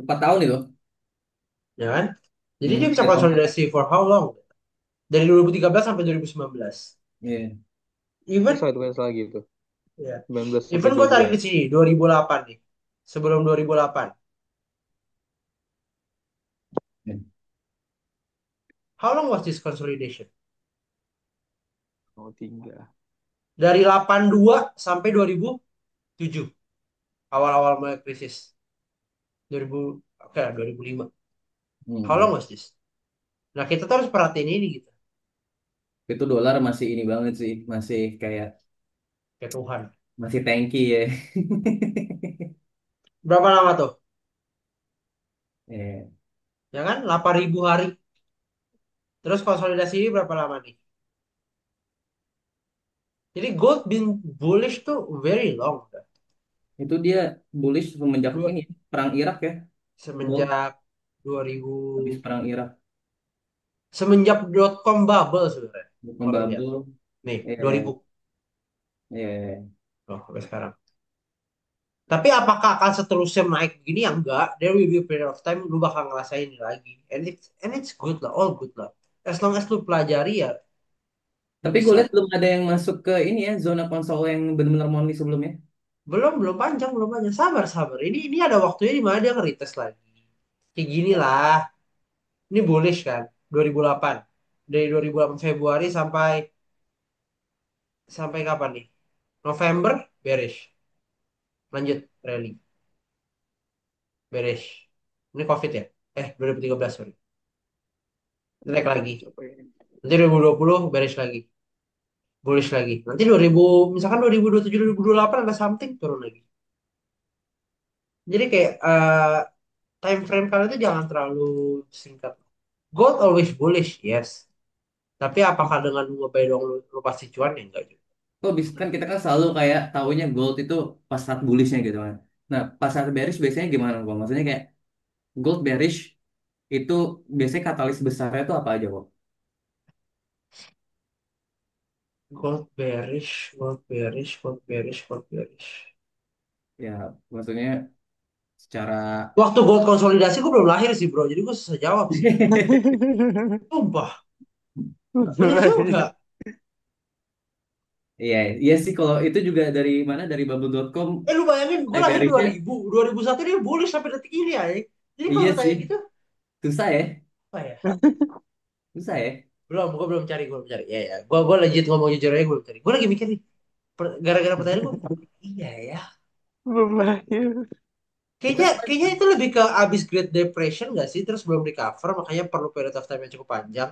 4 tahun itu. Ya kan? Jadi dia bisa Kayak konsolidasi for how long? Dari 2013 sampai 2019. Iya. Terus Even sideways lagi itu. ya, 19 sampai even gue tarik 22. ke sini 2008 nih. Sebelum 2008. Iya. How long was this consolidation? Oh, 3. Dari 82 sampai 2007. Awal-awal mulai krisis. 2000, oke, 2005. How long Hmm. was this? Nah, kita tuh harus perhatiin ini gitu. Itu dolar masih ini banget sih, masih kayak Kayak Tuhan. Masih tanky ya. Berapa lama tuh? Iya. Ya kan? 8.000 hari. Terus konsolidasi ini berapa lama nih? Jadi gold been bullish tuh very long. Itu dia bullish semenjak Dua, ini perang Irak ya. Gold semenjak 2000, habis perang Irak, semenjak .com bubble sebenarnya. bukan Kalau lihat. bubble. Nih, Iya, 2000. iya, iya. Oh, sampai sekarang. Tapi apakah akan seterusnya naik begini? Ya enggak. There will be a period of time lu bakal ngerasain ini lagi. And it's good lah, all good lah. As long as lu pelajari ya, lu Tapi gue bisa. lihat belum ada yang masuk ke ini ya, zona konsol yang benar-benar monthly sebelumnya. Belum panjang, belum panjang. Sabar, sabar. Ini ada waktunya di mana dia nge-retest lagi. Kayak gini lah. Ini bullish kan, 2008. Dari 2008 Februari sampai sampai kapan nih? November bearish. Lanjut rally, bearish. Ini COVID ya? 2013 sorry. Naik lagi. Nanti 2020 bearish lagi. Bullish lagi. Nanti 2000 misalkan 2027 2028 ada something turun lagi. Jadi kayak time frame kalian itu jangan terlalu singkat. Gold always bullish, yes. Tapi apakah dengan lu ngebuy dong lu pasti cuan ya enggak juga. Kok bisa kan kita kan selalu kayak taunya gold itu pas saat bullishnya gitu kan. Nah, pas saat bearish biasanya gimana kok? Maksudnya kayak gold bearish itu biasanya katalis besarnya itu apa aja kok? Gold bearish, gold bearish, gold bearish, gold bearish. Ya, maksudnya secara Waktu gold konsolidasi gue belum lahir sih bro, jadi gue susah jawab sih. Sumpah, bener juga. iya, iya sih kalau itu juga dari mana dari bubble.com Lu bayangin gue mulai lahir bearishnya 2000 dia bullish sampai detik ini ya. Jadi iya kalau sih tanya gitu, susah ya, apa ya? susah ya. Gue belum cari, gue belum cari. Ya ya, gue legit ngomong jujur aja gue belum cari. Gue lagi mikir nih, gara-gara pertanyaan gue, iya ya. Belum lahir. Kita Kayaknya itu lebih ke abis Great Depression gak sih? Terus belum recover, makanya perlu period of time yang cukup panjang.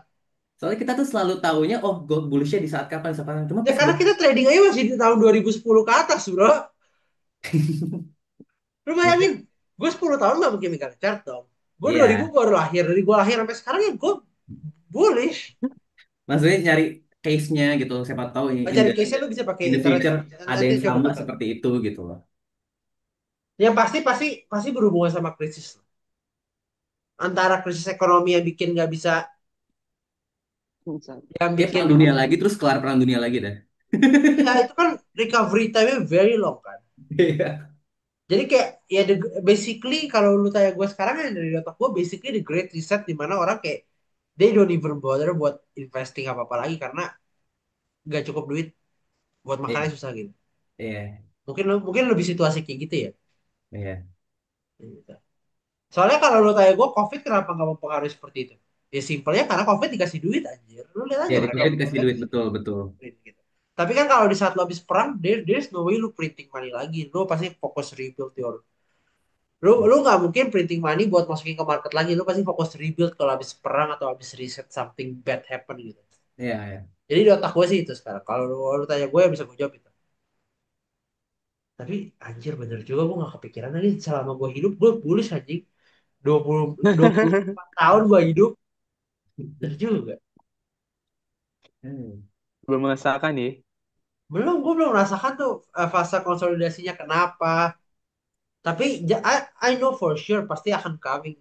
soalnya kita tuh selalu tahunya oh gold bullishnya di saat kapan cuma Ya pas karena kita trading aja masih di tahun 2010 ke atas, bro. Lu bayangin, maksudnya, gue 10 tahun gak mungkin megang chart dong. Gue 2000 iya baru lahir. Dari gue lahir sampai sekarang ya gue bullish. maksudnya nyari case-nya gitu siapa tahu in Cari the case-nya lu bisa pakai in the internet. future ada Nanti yang coba sama buka. seperti itu gitu loh. Yang pasti berhubungan sama krisis. Antara krisis ekonomi yang bikin nggak bisa, yang Kayak bikin, perang dunia lagi terus kelar perang dunia lagi dah. ya itu kan recovery time-nya very long kan. Iya. Jadi kayak ya basically kalau lu tanya gue sekarang ya dari otak gue basically the great reset di mana orang kayak they don't even bother buat investing apa-apa lagi karena nggak cukup duit buat Iya, makannya susah gitu. iya, Mungkin lebih situasi kayak gitu ya. iya. Gitu. Soalnya kalau lu tanya gue COVID kenapa nggak mempengaruhi seperti itu? Ya simpelnya karena COVID dikasih duit anjir. Lu lihat Ya aja di mereka Covid dikasih beli duit betul betul. print gitu. Tapi kan kalau di saat lo habis perang, there's no way lu printing money lagi. Lu pasti fokus rebuild your. Lu nggak mungkin printing money buat masukin ke market lagi. Lu pasti fokus rebuild kalau habis perang atau habis reset something bad happen gitu. Iya, iya, Jadi di otak gue sih itu sekarang. Kalau lu tanya gue ya bisa gue jawab itu. Tapi anjir bener juga gue gak kepikiran lagi selama gue hidup gue bullish anjing. 24 tahun gue hidup. Bener juga. Hmm. Belum merasakan ya. Gue belum merasakan tuh fase konsolidasinya kenapa. Tapi I know for sure pasti akan coming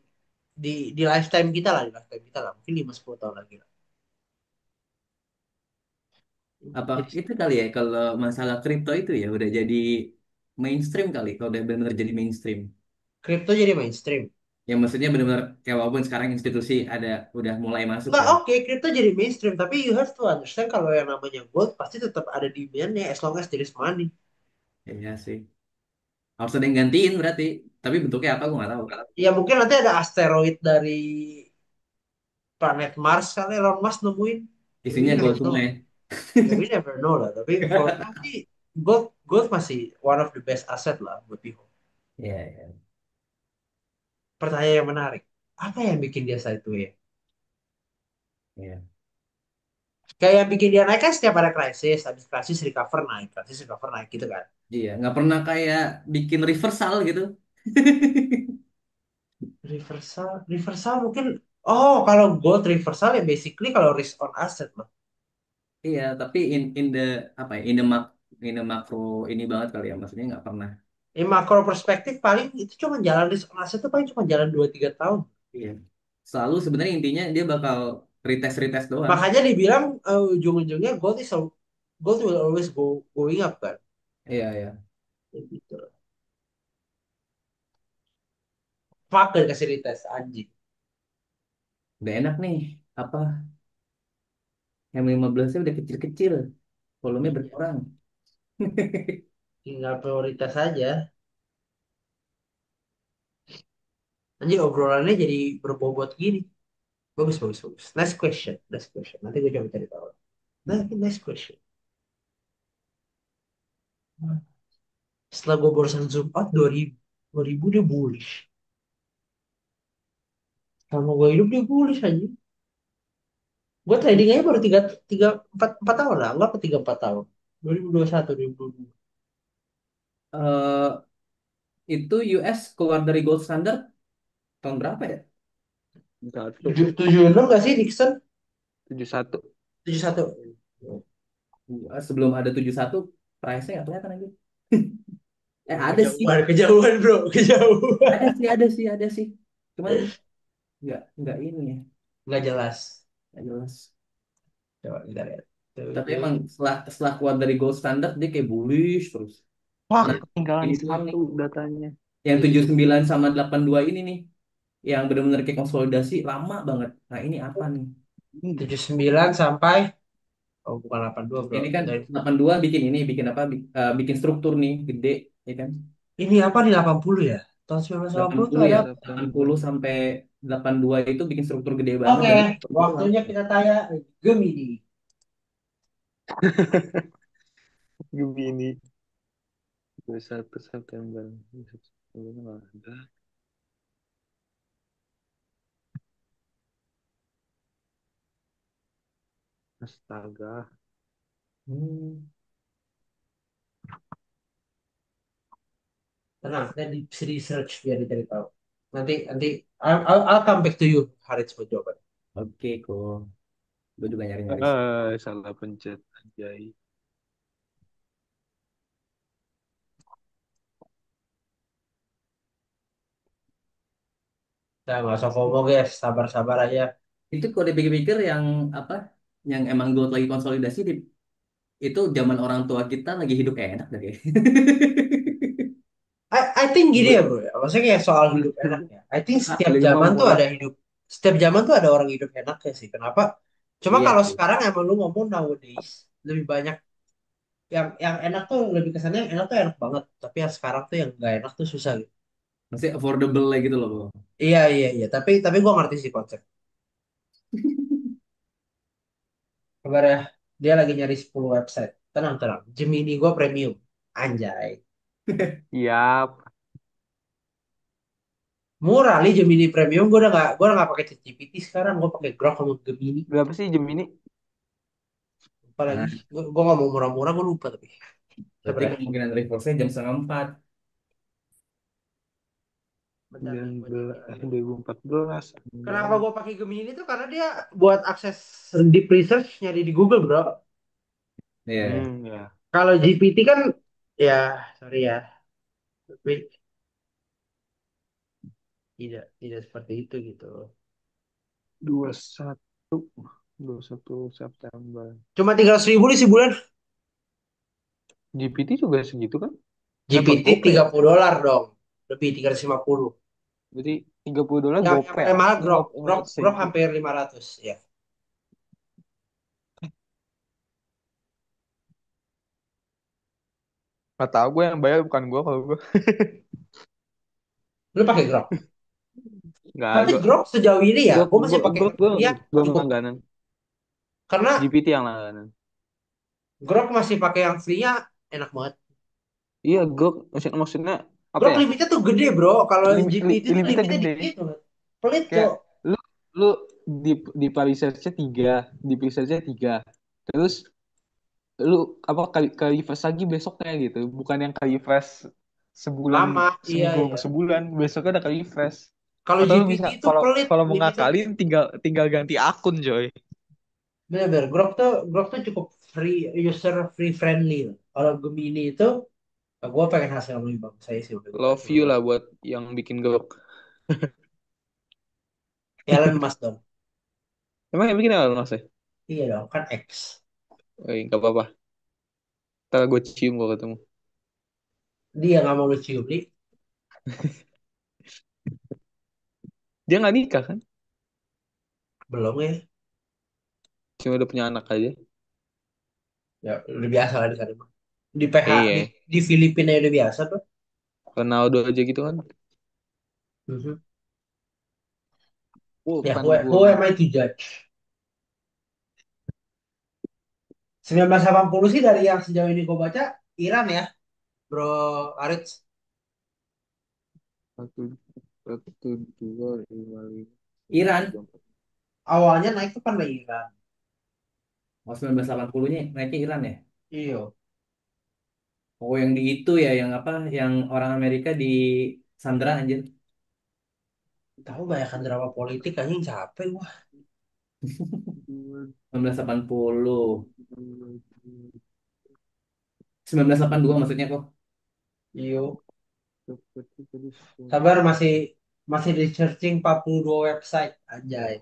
di lifetime kita lah, di lifetime kita lah. Mungkin 5-10 tahun lagi lah. Apa Jadi itu kali ya kalau masalah kripto itu ya udah jadi mainstream kali kalau udah benar jadi mainstream. kripto jadi mainstream. Ya maksudnya benar-benar kayak walaupun sekarang institusi ada udah mulai masuk Nggak kan. oke, kripto jadi mainstream. Tapi you have to understand kalau yang namanya gold pasti tetap ada demand-nya as long as there is money. Iya sih. Harus ada yang gantiin berarti. Tapi bentuknya apa gue nggak tahu. Ya mungkin nanti ada asteroid dari planet Mars kali Elon Musk nemuin. Ya, we Isinya never gold know. semua ya. Ya we never know lah. Tapi for now sih gold masih one of the best asset lah buat people. Iya, iya. Pertanyaan yang menarik. Apa yang bikin dia sideways? Iya. Kayak yang bikin dia naik kan setiap ada krisis, habis krisis recover naik gitu kan. Iya, nggak pernah kayak bikin reversal gitu. Reversal mungkin. Oh, kalau gold reversal ya basically kalau risk on asset loh. Iya, tapi in the apa ya, in the macro ini banget kali ya, maksudnya nggak pernah. Ini makro perspektif paling itu cuma jalan risk on asset itu paling cuma jalan 2 3 tahun. Iya. Selalu sebenarnya intinya dia bakal retest retest doang. Makanya dibilang ujung-ujungnya gold will always going up kan. Iya, iya. Ya gitu. Fuck gak dikasih retest anjing. Udah enak nih. Apa? Yang 15-nya udah kecil-kecil. Volumenya Iya. berkurang. Tinggal prioritas aja. Anjing obrolannya jadi berbobot gini. Bagus, bagus, bagus. Next question. Next question. Nanti gue coba cari tahu. Nah, next question. Setelah gue barusan zoom out 2000 dia bullish. Sama gue hidup dia bullish aja. Gue trading aja baru 4 tahun lah. Enggak ke 3 4 tahun. 2021, 2022. eh itu US keluar dari gold standard tahun berapa ya? Satu 76 gak sih Nixon? 71. 71. Sebelum ada 71 price-nya nggak kelihatan aja. Ada sih. Kejauhan, kejauhan bro, kejauhan. Ada sih, ada sih. Cuman nggak ini ya, Nggak jelas. nggak jelas. Coba kita lihat. Tapi emang setelah keluar dari gold standard dia kayak bullish terus. Wah, Nah, ketinggalan ini doang nih. satu datanya. Yang 79 sama 82 ini nih, yang benar-benar kayak konsolidasi lama banget. Nah, ini apa nih? 79 sampai, oh bukan 82 bro. Ini kan 82 bikin ini, bikin apa? Bikin struktur nih, gede, ya kan? Ini apa nih 80 ya? Tahun 1980 tuh 80 ada. ya, Delapan 80 sampai 82 itu bikin struktur gede banget Oke, dan gelap. waktunya kita tanya Gemini. Gemini 21 September. 21 September nggak ada. Astaga. Hmm. Tenang, kita di research biar dicari tahu. Nanti nanti I'll come back to you Harits buat jawaban. Oke, kok. Gue juga nyari-nyari. Salah pencet anjay. Nah, nggak usah FOMO guys, sabar-sabar aja. Itu kalau dipikir-pikir yang apa? Yang emang gold lagi konsolidasi itu zaman orang tua kita lagi hidup enak dari. I think gini ya bro ya, maksudnya kayak soal hidup enak ya. I think setiap Paling zaman tuh mampu. ada setiap zaman tuh ada orang hidup enaknya sih. Kenapa? Cuma Iya kalau sih. sekarang emang lu ngomong nowadays lebih banyak yang enak tuh lebih kesannya yang enak tuh enak banget. Tapi yang sekarang tuh yang nggak enak tuh susah gitu. Masih affordable lah gitu loh, Bro. Iya iya iya. Tapi gue ngerti sih konsep. Kabar ya, dia lagi nyari 10 website. Tenang tenang. Gemini gue premium. Anjay. Siap. Murah nih Gemini premium. Gue udah nggak pakai ChatGPT sekarang. Gue pakai Grok sama Gemini. Berapa sih Gemini? Apalagi Nah, gue nggak mau murah-murah. Gue lupa tapi. berarti Sabar ya. kemungkinan reverse-nya jam setengah 4. Bentar nih. Gue cek 19, dikit dulu. 2014. Kenapa Anjay. gue pakai Gemini itu karena dia buat akses deep research nyari di Google bro. Iya, iya. Ya. Kalau GPT kan ya sorry ya. Tapi tidak tidak seperti itu gitu. 21. 21 September. Cuma 300.000 nih sebulan. GPT juga segitu kan? GPT GoPay ya? $30 dong. Lebih 350. Berarti $30 Yang GoPay ya? paling mahal Grok. Nggak Grok segitu. hampir 500 ya. Gak tau, gue yang bayar bukan gue kalau gue. Lu pakai Grok. Nggak, Tapi Grok sejauh ini ya, gue gue masih gue pakai gue yang gue free-nya gue cukup. langganan. Karena GPT yang langganan. Grok masih pakai yang free-nya enak banget. Iya, gue maksudnya apa Grok ya? limitnya tuh gede bro. Kalau GPT tuh Limitnya limitnya gede. dikit banget. Pelit Kayak cok. lu lu di research-nya 3, di research-nya 3. Terus lu apa kali fresh lagi besoknya gitu, bukan yang kali fresh sebulan Lama, iya seminggu iya. sebulan besoknya ada kali fresh. Kalau Atau lu GPT bisa itu kalau pelit kalau mau limited. ngakalin tinggal tinggal ganti akun coy. Bener-bener, Grok tuh cukup free, user free friendly loh. Kalau Gemini itu, gue pengen hasil yang lebih bagus saya sih udah gue Love you coba. lah buat yang bikin gelok. Elon Musk dong. Emang yang bikin apa mas? Iya dong, kan X. Nggak apa-apa. Ntar gue cium gue ketemu. Dia nggak mau lu cium nih. Dia nggak nikah kan? Belum ya. Cuma udah punya anak aja. Ya udah biasa lah di sana mah. Di PH di, Iya. di Filipina udah biasa tuh. Ronaldo aja gitu kan. Mhm. Ya, Kan who am I to judge? 1980 sih dari yang sejauh ini gue baca, Iran ya, Bro Arits. satu satu dua lima lima satu Iran. tiga empat. Awalnya naik tuh karena Iran. Oh, 1980-nya naiknya Iran ya? Iya. Oh, yang di itu ya, yang apa? Yang orang Amerika di Sandra anjir. Tahu banyak drama politik anjing capek gua. 1980. 1982 maksudnya kok. Iya. Sabar masih masih di searching 42 website anjay.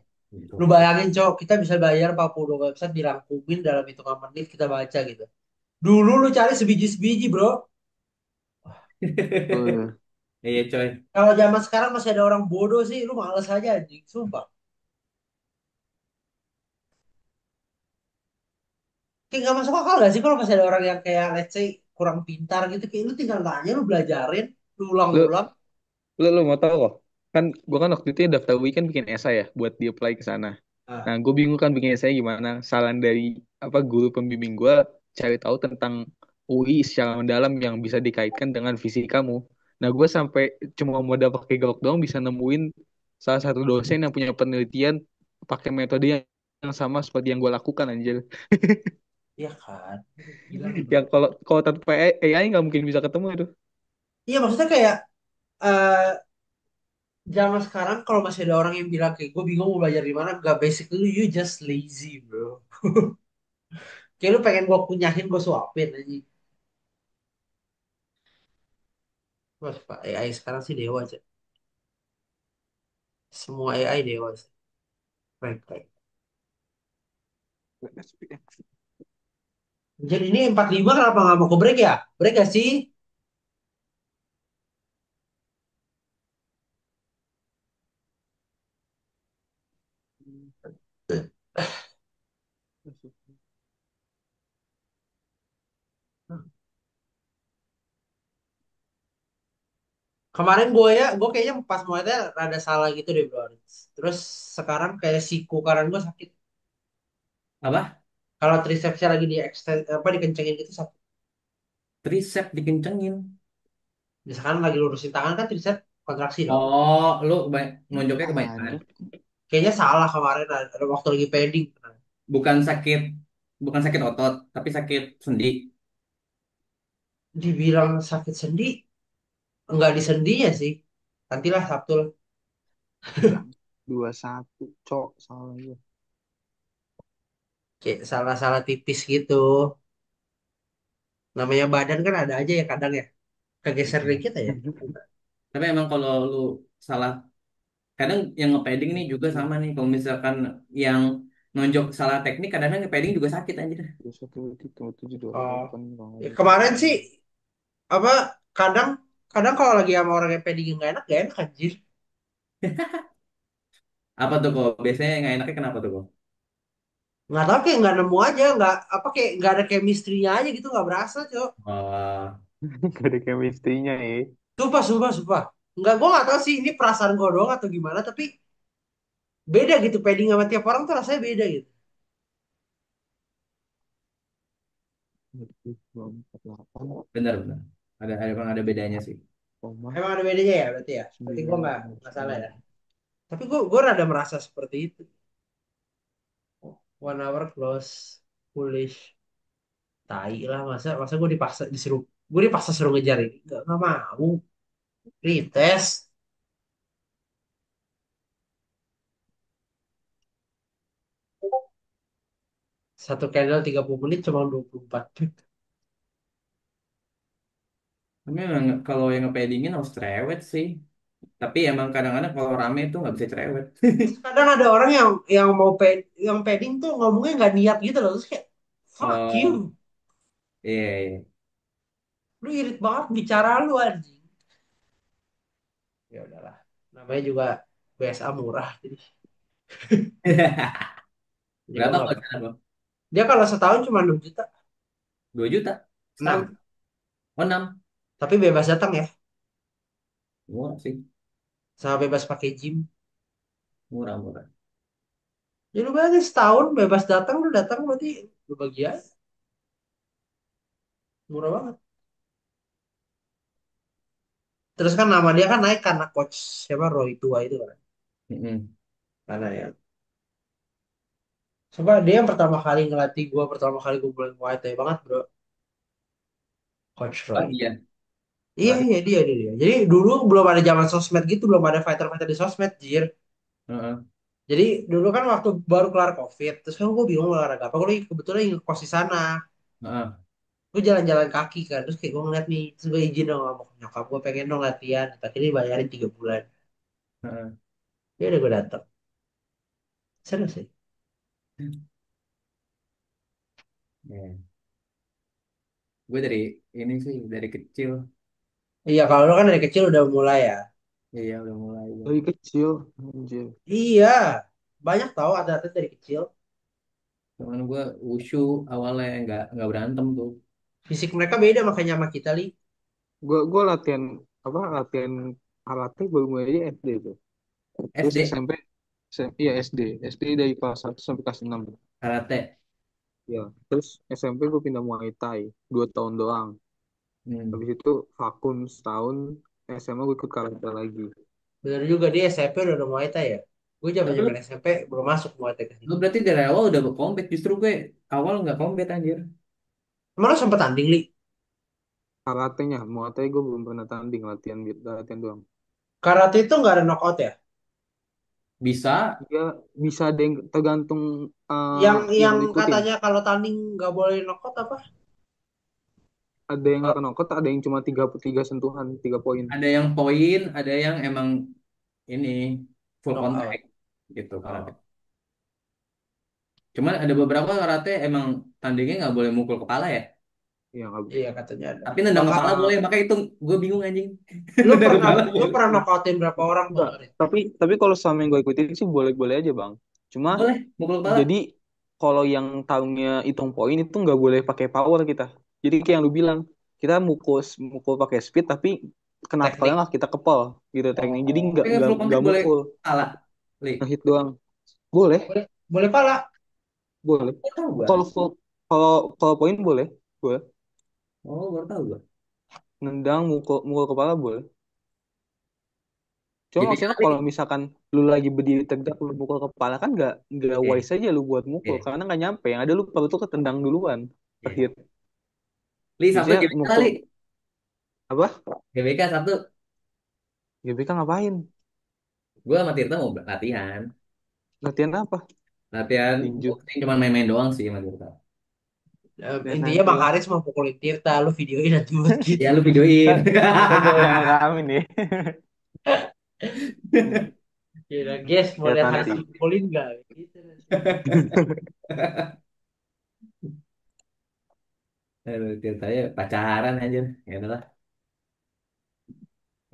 Lu bayangin cok, kita bisa bayar 42 website dirangkumin dalam hitungan menit kita baca gitu. Dulu lu cari sebiji-sebiji bro. Oh, iya. Iya coy. Kalau zaman sekarang masih ada orang bodoh sih, lu males aja anjing, sumpah. Kayak gak masuk akal gak sih kalau masih ada orang yang kayak let's say kurang pintar gitu. Kayak lu tinggal tanya, lu belajarin, lu Lu ulang-ulang. lu mau tahu kok? Kan gua kan waktu itu ya daftar UI kan bikin esai ya buat di apply ke sana. Ah, Nah, gue bingung kan bikin esai gimana. Saran dari apa guru pembimbing gue cari tahu tentang UI secara mendalam yang bisa dikaitkan dengan visi kamu. Nah, gue sampai cuma modal pakai Grok doang bisa nemuin salah satu dosen yang punya penelitian pakai metode yang sama seperti yang gue lakukan anjir. iya kan. Gila kan bro. Yang kalau kalau tanpa AI nggak mungkin bisa ketemu itu. Iya maksudnya kayak eh zaman sekarang kalau masih ada orang yang bilang kayak gue bingung mau belajar di mana, gak basically you just lazy bro. Kayak lu pengen gue kunyahin, gue suapin aja. Wah, Pak, AI sekarang sih dewa aja. Semua AI dewa sih. Keren, keren. Jadi ini 45 kenapa nggak mau ke break ya? Break gak sih? Kemarin gue kayaknya pas muatnya rada salah gitu deh bro. Terus sekarang kayak siku kanan gue sakit. Apa? Kalau tricepsnya lagi di extend, apa dikencengin gitu sakit. Tricep dikencengin. Misalkan lagi lurusin tangan kan tricep kontraksi dong. Oh, lu nonjoknya kebanyakan. Ada. Kayaknya salah kemarin ada waktu lagi padding. Bukan sakit, bukan sakit otot, tapi sakit sendi. Dibilang sakit sendi, enggak di sendinya sih. Nantilah Sabtu lah. 21 cok salah ya. Kayak salah-salah tipis gitu. Namanya badan kan ada aja ya kadang ya. Kegeser dikit aja. Tapi emang kalau lu salah, kadang yang ngepadding nih juga sama nih. Kalau misalkan yang nonjok salah teknik, kadang-kadang ngepadding juga sakit aja. 21 tujuh Oh, delapan kalau ya gitu. kemarin sih apa kadang kadang kalau lagi sama orang yang padding nggak enak gak enak anjir. Apa tuh kok? Biasanya yang nggak enaknya kenapa tuh kok? Nggak tahu kayak nggak nemu aja, nggak apa kayak nggak ada chemistry-nya aja gitu nggak berasa cok. Oh, Gak ada chemistry-nya ya. Sumpah sumpah sumpah. Nggak, gue nggak tahu sih ini perasaan gue doang atau gimana tapi beda gitu padding sama tiap orang tuh rasanya beda gitu. 248 benar-benar. Emang ada bedanya sih. koma Emang ada bedanya ya berarti ya. Berarti gue sembilan nggak salah ya. 9. Tapi gue rada merasa seperti itu. 1 hour close. Foolish. Tai lah, masa masa gue dipaksa suruh ngejar ini. Nggak mau. Retest. Satu candle 30 menit cuma 24 menit. Tapi emang kalau yang ngepaddingin harus cerewet sih. Tapi emang kadang-kadang kalau rame itu nggak bisa cerewet. Terus kadang ada orang yang mau yang padding tuh ngomongnya nggak niat gitu loh. Terus kayak fuck you. Oh, iya, iya. Lu irit banget bicara lu anjing. Ya udahlah. Namanya juga BSA murah jadi gue Berapa nggak. kalau sekarang, Bang? Dia kalau setahun cuma 6 juta. 2 juta setahun. 6. Oh, 6. Tapi bebas datang ya. Murah sih. Sama bebas pakai gym. Murah, murah. Ya lu bayangin setahun bebas datang, lu datang berarti lu bagi aja. Murah banget. Terus kan nama dia kan naik karena coach siapa Roy Tua itu kan. Mm-mm. Karena ya. Coba dia yang pertama kali ngelatih gua, pertama kali gua mulai Muay Thai banget, Bro. Coach Oh, Roy. iya. Iya, Berarti. iya dia. Jadi dulu belum ada zaman sosmed gitu, belum ada fighter-fighter di sosmed, Jir. Heeh, Jadi dulu kan waktu baru kelar COVID, terus kan gue bingung olahraga apa. Gue kebetulan lagi ngekos di sana. heeh, Gue jalan-jalan kaki kan, terus kayak gue ngeliat nih, terus gue izin dong sama nyokap gue pengen dong latihan. Tapi ini bayarin 3 bulan. heeh. Ya udah gue datang. Seru sih. Ya. Gue dari ini sih dari kecil. Iya, kalau lu kan dari kecil udah mulai ya. Iya, udah mulai gue. Dari kecil, anjir. Iya, banyak tahu atlet dari kecil. Cuman gue wushu awalnya nggak berantem tuh. Fisik mereka beda makanya sama kita, Li. Gua latihan apa latihan karatnya baru mulai aja SD tuh. Terus SD SMP, iya SD dari kelas 1 sampai kelas 6. karate. Ya, terus SMP gue pindah Muay Thai 2 tahun doang. Hmm. Habis itu vakum setahun, SMA gue ikut karate lagi. Bener juga dia SMP udah ada Muay Thai ya. Gue Tapi lu, zaman-zaman SMP belum masuk Muay Thai ke lu situ. berarti dari awal udah berkompet. Justru gue awal nggak kompet anjir. Emang lu sempet tanding, Li? Karatenya, Muay Thai gue belum pernah tanding, latihan doang. Karate itu nggak ada knockout ya? Bisa. Dia bisa ada yang tergantung Yang yang yang lu ikutin. katanya kalau tanding nggak boleh knockout apa? Ada yang nggak Oh, kena knockout, ada yang cuma tiga tiga sentuhan, 3 poin. Ada yang poin, ada yang emang ini full knockout. contact gitu karate. Oh, Cuman ada beberapa karate emang tandingnya nggak boleh mukul kepala ya. Iya nggak. iya katanya ada. Tapi nendang Maka kepala boleh, makanya itu gue bingung anjing. lu Nendang pernah kepala lu boleh. pernah knockoutin berapa orang tuh, Enggak, Rit? tapi kalau selama yang gue ikutin sih boleh-boleh aja bang. Cuma Boleh mukul kepala. jadi kalau yang tahunnya hitung poin itu nggak boleh pakai power kita. Jadi kayak yang lu bilang, kita mukul mukul pakai speed tapi knuckle-nya Teknik. nggak kita kepel gitu teknik. Jadi Oh, nggak Tapi kan nggak full nggak contact boleh mukul, kepala. Li. ngehit doang. Boleh, boleh boleh pala. boleh. Baru tahu gua. Kalau kalau kalau poin boleh, boleh. Oh, baru tahu gua. Nendang mukul mukul kepala boleh. Cuma GBK maksudnya kali. kalau misalkan lu lagi berdiri tegak lu mukul kepala kan nggak Oke, wise aja lu buat mukul oke, karena nggak nyampe. Yang ada lu perlu tuh ketendang duluan, oke. terhit. Li Sabtu Biasanya GBK mukul kali. apa? GBK Sabtu. GBK ngapain? Gua sama Tirta mau latihan. Latihan apa? Latihan Tinju. boxing cuma main-main doang sih sama Tirta. Eh, Dan intinya nanti Bang lah. Haris mau pukulin Tirta, lu videoin nanti buat Ya kita. lu videoin. Kan gue yang ngalamin nih. Kira guys mau Lihat lihat Haris nanti. dipukulin nggak? Gitu nanti. Aduh, Tirta ya pacaran aja. Ya udahlah.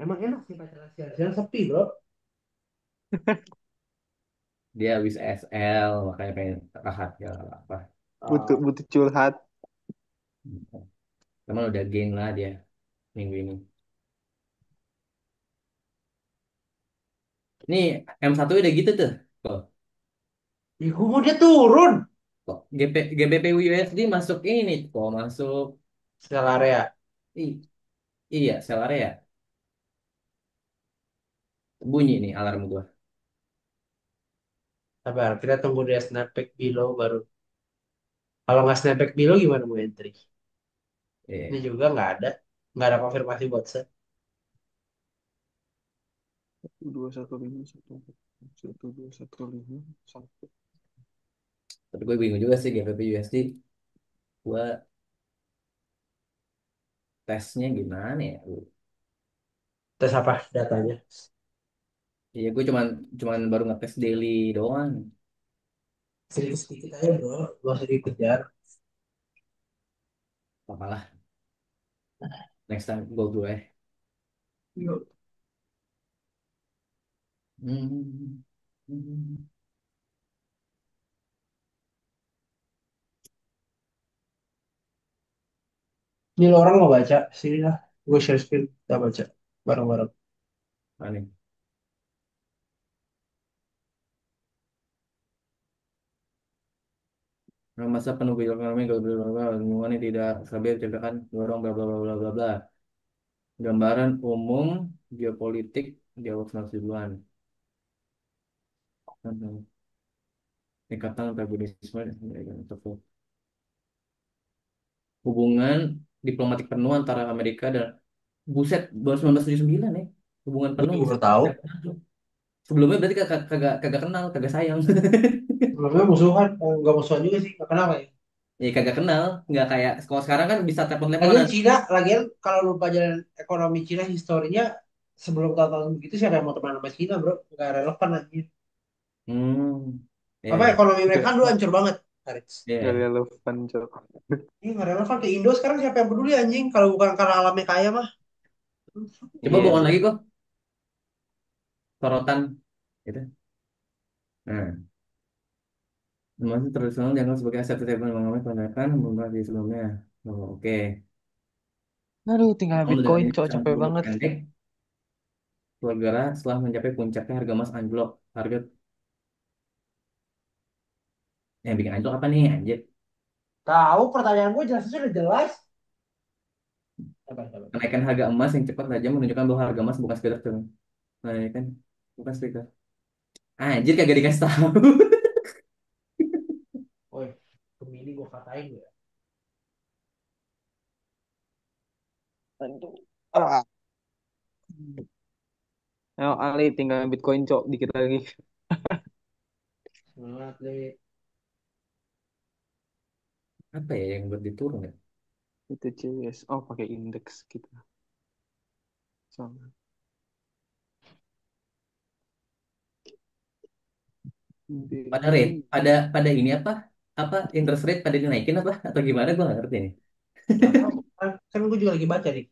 Emang enak sih pacaran siang-siang sepi bro. Dia habis SL makanya pengen rahat ya nggak apa. butuh Oh, butuh curhat. Cuman udah geng lah dia minggu ini. Nih M1 udah gitu tuh. Kok ih, gua mau dia turun. kok GBP USD masuk ini kok masuk Skala area. i- iya sel area. Bunyi nih alarm gua. Sabar, kita tunggu dia snapback below baru. Kalau nggak snapback Milo gimana mau entry? Ini Iya. juga nggak ada konfirmasi buat set. 2115 1215 satu. Tapi gue bingung juga sih GBP USD. Gue tesnya gimana ya? Tes apa datanya? Iya, gue cuman baru ngetes daily doang. Sedikit-sedikit aja bro, nggak usah dikejar. Apalah, next time gue. Yuk. Hmm. Hmm. Ini lo orang mau baca, sini lah. Gue share screen, kita baca bareng-bareng. Aneh. Nah, masa penuh gejolak ekonomi, lingkungan yang tidak stabil, cederaan, dorong, bla bla bla bla bla bla. Gambaran umum geopolitik di awal 90-an. Ikatan antagonisme hubungan diplomatik penuh antara Amerika dan buset baru 1979 ya hubungan Gue penuh juga bisa baru tahu. sebelumnya berarti kagak kagak kagak kenal kagak sayang. Sebelumnya musuhan, nggak musuhan juga sih, nggak kenapa ya. Ya kagak kenal nggak kayak kalau sekarang kan bisa Lagian telepon-teleponan. Cina, lagian kalau lu pelajaran ekonomi Cina historinya sebelum tahun-tahun begitu siapa yang mau teman sama Cina bro? Nggak relevan aja. Hmm, ya Apa ya ekonomi mereka Gak, kan dulu hancur banget, Haris. gak ya. relevan, Cok. Ini nggak relevan ke Indo sekarang siapa yang peduli anjing kalau bukan karena alamnya kaya mah. Coba Iya bangun sih. lagi kok sorotan gitu. Nah, masih tradisional dianggap sebagai aset stable mengalami peningkatan membahas di sebelumnya. Oh, oke. Aduh, tinggal Namun dengan Bitcoin, ini Cok. sangat Capek berumur banget. pendek, segera setelah mencapai puncaknya harga emas anjlok. Harga yang bikin anjlok apa nih anjir? Tahu pertanyaan gue jelas sudah jelas. Sabar, sabar. Kenaikan harga emas yang cepat saja menunjukkan bahwa harga emas bukan sekedar turun. Nah, ya kan? Bukan sekedar. Anjir kagak dikasih tahu. Woi, Gemini gue katain gue. Aduh. Ah. Ayo, Ali, tinggal Bitcoin, Cok. Dikit lagi. Semangat deh. Apa ya yang buat diturun ya? Itu CS. Oh, pakai indeks kita. Sama. Pada rate, Daily. pada ini apa? Apa interest rate pada dinaikin apa? Atau gimana? Gue nggak ngerti nih. Gak tahu. Kan gue juga lagi baca nih.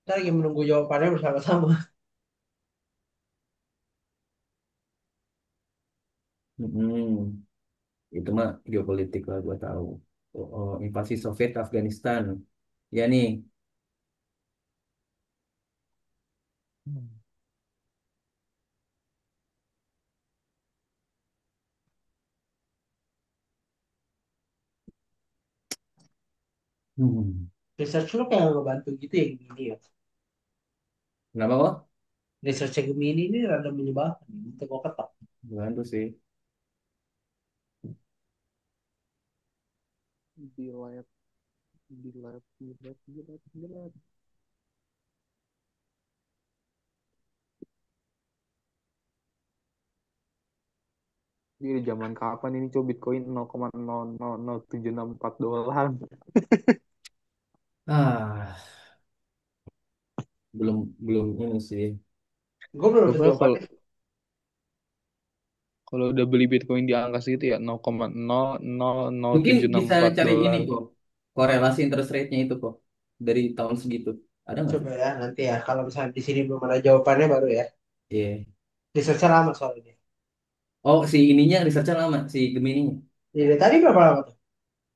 Kita lagi menunggu jawabannya bersama-sama. Hmm, itu mah geopolitik lah gue tahu. Invasi Soviet ke Afghanistan. Ya nih. Hmm. Research lo kayak ngebantu gitu ya gini ya. Kenapa kok? Research Gemini ini rada menyebalkan. Untuk gue ketok. Bantu sih. Di lab, di lab. Di zaman kapan ini coba Bitcoin 0,000764 dolar. Ah, belum belum ini sih. Gue belum Coba dapat kalau jawabannya. kalau udah beli Bitcoin di angka segitu ya Mungkin bisa 0,0000764 cari ini dolar. kok. Korelasi interest rate-nya itu kok. Dari tahun segitu. Ada nggak sih? Coba ya nanti ya. Kalau misalnya di sini belum ada jawabannya baru ya. Iya. Researchnya lama soalnya. Oh, si ininya research lama, si Gemini-nya. Jadi tadi berapa lama tuh?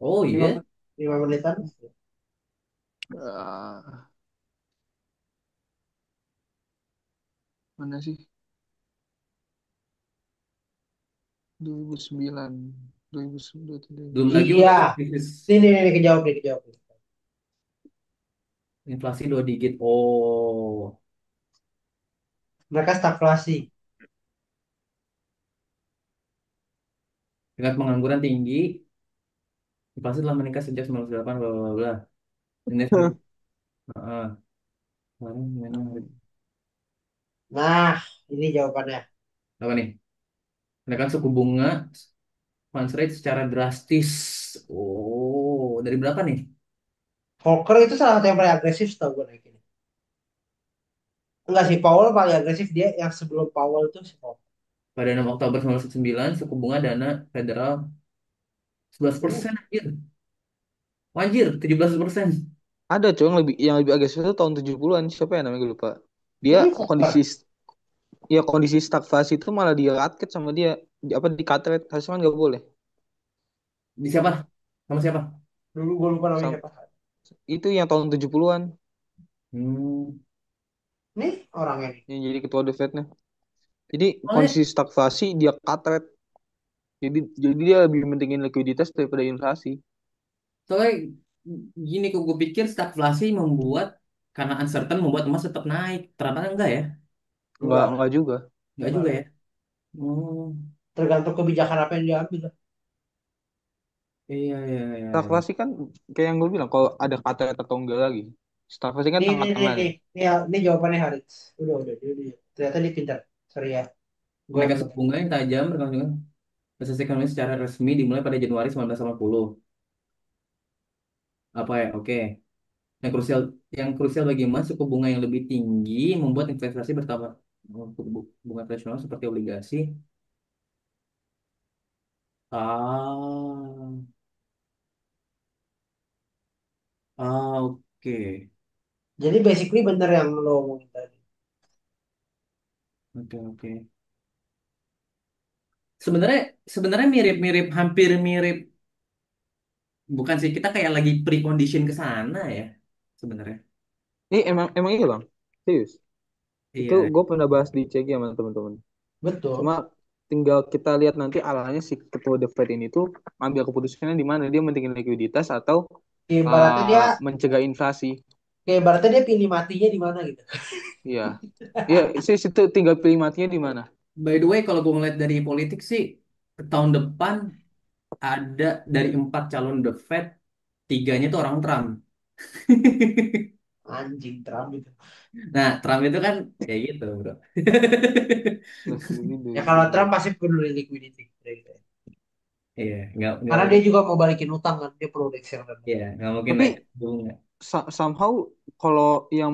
Oh Lima iya. menit, 5 menitan. Ah, mana sih? 2009, 2009, Belum lagi Iya. waktu krisis Ini kejawab nih kejawab. inflasi 2 digit. Oh, Mereka stagflasi. tingkat pengangguran tinggi. Inflasi telah meningkat sejak 1998, bla bla bla. Indeks harga. Heeh. Kemarin memang Nah, ini jawabannya. apa nih? Menaikkan suku bunga funds rate secara drastis. Oh, dari berapa nih? Volcker itu salah satu yang paling agresif tau gue naik ini. Enggak sih, Powell paling agresif dia yang sebelum Powell itu si Volcker. Pada 6 Oktober 1909, suku bunga dana federal 11%, Uh, anjir. Wajir, 17%. Ada cowok yang lebih agresif itu tahun 70-an. Siapa ya namanya gue lupa. Dia ini Volcker. kondisi stagflasi itu malah dia raket sama dia apa di katret harusnya kan nggak boleh. Di siapa? Sama siapa? Dulu gue lupa namanya Sam- siapa. itu yang tahun 70-an Hmm. Nih orangnya nih. yang jadi ketua The Fed-nya. Jadi Soalnya, kondisi stagflasi dia katret. Jadi dia lebih mentingin likuiditas daripada inflasi. soalnya gini kok gue pikir stagflasi membuat karena uncertain membuat emas tetap naik. Ternyata enggak ya? Enggak, Enggak juga. Enggak enggak. juga ya? Hmm. Tergantung kebijakan apa yang diambil. Iya, iya, iya, iya. Stagflasi kan kayak yang gue bilang kalau ada katret atau enggak lagi. Stagflasi kan Nih, nih, nih, tengah-tengah nih. nih. Nih jawabannya Haris. Udah. Ternyata dia pintar. Sorry ya. Gue Kenaikan belum. suku bunga yang tajam berkelanjutan resesi ekonomi secara resmi dimulai pada Januari 1980. Apa ya? Oke. Yang krusial, yang krusial bagi emas, suku bunga yang lebih tinggi membuat investasi bertambah. Suku bunga tradisional seperti obligasi. Ah, oke, Jadi basically bener yang lo ngomongin tadi. oke, oke. Sebenarnya, sebenarnya mirip-mirip, hampir mirip. Bukan sih, kita kayak lagi precondition ke sana ya, sebenarnya. Ini emang emang iya bang. Serius. Itu Iya, gue pernah bahas di CG sama teman-teman. Betul. Cuma tinggal kita lihat nanti arahnya si ketua The Fed ini tuh ambil keputusannya di mana dia mentingin likuiditas atau Ibaratnya dia, mencegah inflasi. ibaratnya dia pilih matinya di mana gitu. Iya. Iya, sih situ tinggal pilih matinya di mana. by the way, kalau gue ngeliat dari politik sih, tahun depan ada dari 4 calon The Fed, tiganya itu orang Trump. Anjing Trump itu. Nah, Trump itu kan kayak gitu, bro. Terus Ya kalau ini. Trump pasti peduli liquidity. Iya, nggak Karena dia mungkin. juga mau balikin utang kan. Dia perlu reksadana. Iya, nggak mungkin Tapi naik bunga. somehow kalau yang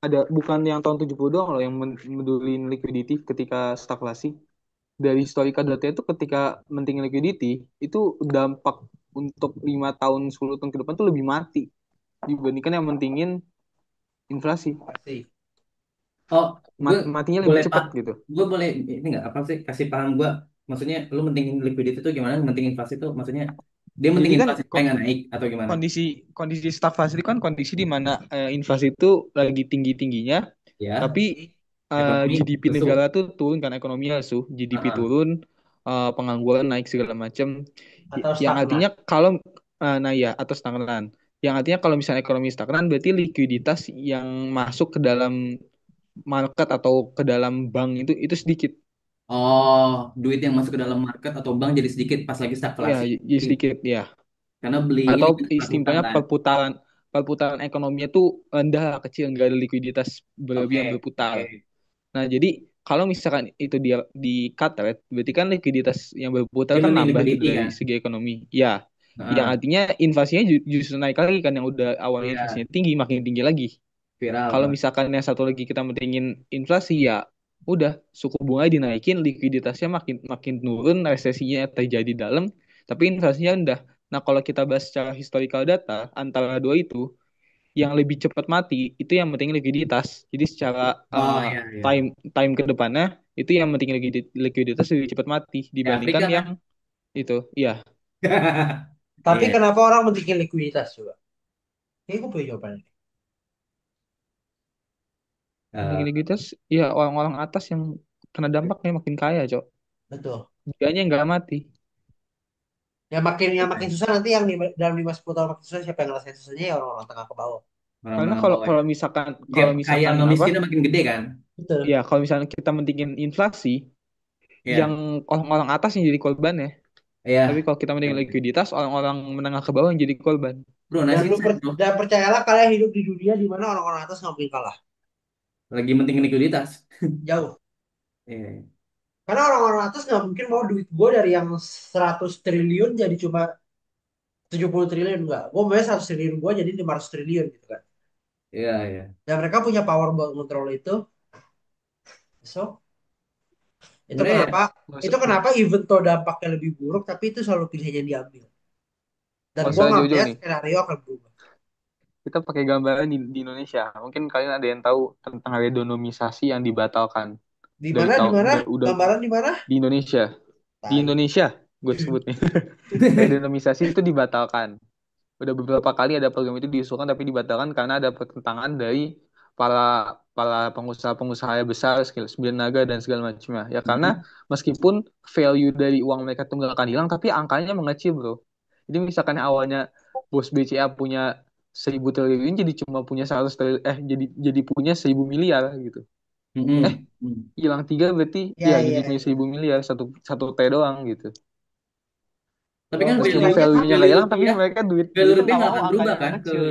ada bukan yang tahun 70 doang loh yang medulin liquidity ketika stagflasi. Dari historical data itu ketika mentingin liquidity itu dampak untuk 5 tahun 10 tahun ke depan tuh lebih mati dibandingkan yang mentingin inflasi. Pasti. Oh, gue Matinya lebih boleh pak, cepat gitu. gue boleh ini nggak apa sih kasih paham gue. Maksudnya, lu mentingin liquidity itu gimana? Mentingin inflasi itu maksudnya dia Jadi mentingin kan inflasi supaya nggak naik atau gimana? kondisi kondisi stagflasi itu kan kondisi di mana inflasi itu lagi tinggi-tingginya, Ya, tapi ekonomi GDP lesu. negara tuh turun kan ekonominya lesu, GDP Ah, turun, pengangguran naik segala macam. Atau Yang stagnan. artinya kalau nah ya atau stagnan. Yang artinya kalau misalnya ekonomi stagnan berarti likuiditas yang masuk ke dalam market atau ke dalam bank itu sedikit. oh, duit yang masuk ke dalam market atau bank jadi sedikit pas lagi Ya, stagflasi. jadi sedikit ya. Karena belinya Atau di pasar hutang istilahnya kan. perputaran ekonominya tuh rendah kecil nggak ada likuiditas Oke, berlebihan berputar. oke. Nah jadi kalau misalkan itu dia di cut rate, berarti kan likuiditas yang berputar Dia kan mending nambah tuh liquidity dari kan. segi ekonomi. Ya, yang Ah, artinya inflasinya justru naik lagi kan yang udah awalnya iya, inflasinya tinggi makin tinggi lagi. Kalau viral. misalkan yang satu lagi kita mentingin inflasi ya udah suku bunga dinaikin, likuiditasnya makin makin turun, resesinya terjadi dalam, tapi inflasinya rendah. Nah, kalau kita bahas secara historical data antara dua itu yang lebih cepat mati itu yang penting likuiditas. Jadi secara Oh iya, iya. time time ke depannya itu yang penting likuiditas lebih cepat mati Kayak dibandingkan Afrika kan? yang itu. Iya, Tapi Iya. kenapa orang mentingin likuiditas juga? Ini gue punya jawabannya. penting Eh, likuiditas ya orang-orang atas yang kena dampaknya makin kaya, Cok. Betul. Dianya nggak mati. Yang makin susah nanti yang dalam 5-10 tahun makin susah siapa yang ngerasain susahnya ya orang-orang tengah ke bawah. orang Karena menengah kalau bawah ya. kalau misalkan Gap kalau kaya misalkan sama apa? miskinnya makin gede kan? Betul. Ya, kalau misalnya kita mentingin inflasi, yang Iya, orang-orang atas yang jadi korban ya. Tapi Ya, kalau kita mending likuiditas, orang-orang menengah ke bawah yang jadi korban. bro, nice insight, bro. Dan percayalah kalian hidup di dunia di mana orang-orang atas nggak mungkin kalah. Lagi penting likuiditas. Jauh. Iya, Karena orang-orang atas nggak mungkin mau duit gue dari yang 100 triliun jadi cuma 70 triliun enggak. Gue mau 100 triliun gue jadi 500 triliun gitu kan. iya, iya. Dan mereka punya power buat kontrol itu. So, itu Sebenarnya ya, kenapa Nggak itu usah, kenapa even though dampaknya lebih buruk tapi itu selalu pilihan yang diambil. Dan nggak gue usah nggak jauh-jauh melihat nih. skenario akan berubah. Kita pakai gambaran di Indonesia. Mungkin kalian ada yang tahu tentang redenomisasi yang dibatalkan Di dari mana di tahun mana udah gambaran di mana? di Indonesia. Di Tai. Indonesia, gue sebutnya. Redenomisasi itu dibatalkan. Udah beberapa kali ada program itu diusulkan tapi dibatalkan karena ada pertentangan dari para para pengusaha-pengusaha besar, sembilan naga dan segala macamnya. Ya karena Mhm, meskipun value dari uang mereka itu nggak akan hilang, tapi angkanya mengecil, bro. Jadi misalkan awalnya bos BCA punya 1.000 triliun jadi cuma punya 100 triliun, jadi punya 1.000 miliar gitu. Eh, mhm, mhm. hilang tiga berarti ya Ya jadi ya punya ya. 1.000 miliar, satu satu T doang gitu. Tapi kan Walaupun Meskipun nilainya value-nya sama. nggak value hilang, tapi rupiah, mereka value duitnya rupiah nggak nggak mau akan berubah angkanya kan mengecil.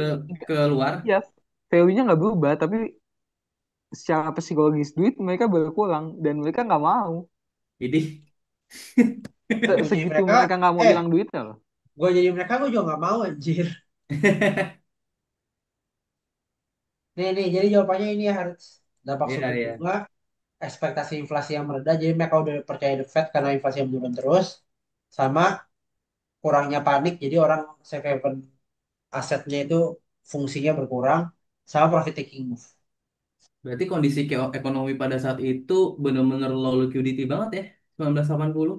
ke luar. Iya, value-nya nggak berubah, tapi secara psikologis duit mereka berkurang dan mereka nggak mau. Jadi, Gue jadi Segitu mereka, mereka nggak mau hilang duitnya loh. gue jadi mereka gue juga nggak mau anjir. Nih, jadi jawabannya ini harus dampak iya, suku iya, bunga, ekspektasi inflasi yang meredah, jadi mereka udah percaya the Fed karena inflasi yang menurun terus, sama kurangnya panik, jadi orang safe haven asetnya itu fungsinya berkurang, sama profit taking move. berarti kondisi ekonomi pada saat itu benar-benar low liquidity banget ya, 1980.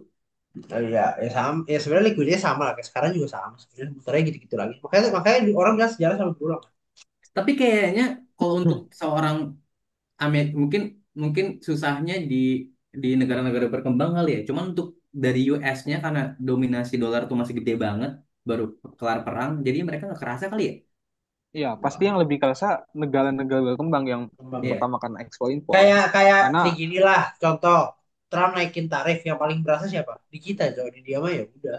Ya, ya sama, ya sebenarnya likuiditas sama lah, kayak sekarang juga sama, sebenarnya muternya gitu-gitu lagi. Makanya orang bilang sejarah selalu berulang. Tapi kayaknya kalau untuk seorang mungkin mungkin susahnya di negara-negara berkembang kali ya. Cuman untuk dari US-nya karena dominasi dolar tuh masih gede banget, baru kelar perang, jadi mereka nggak kerasa kali ya. Iya, pasti yang lebih kerasa negara-negara berkembang yang Iya, pertama kan ekspor impor. Kayak kayak Karena nih gini lah, contoh Trump naikin tarif yang paling berasa siapa? Di kita, jauh di dia mah ya udah.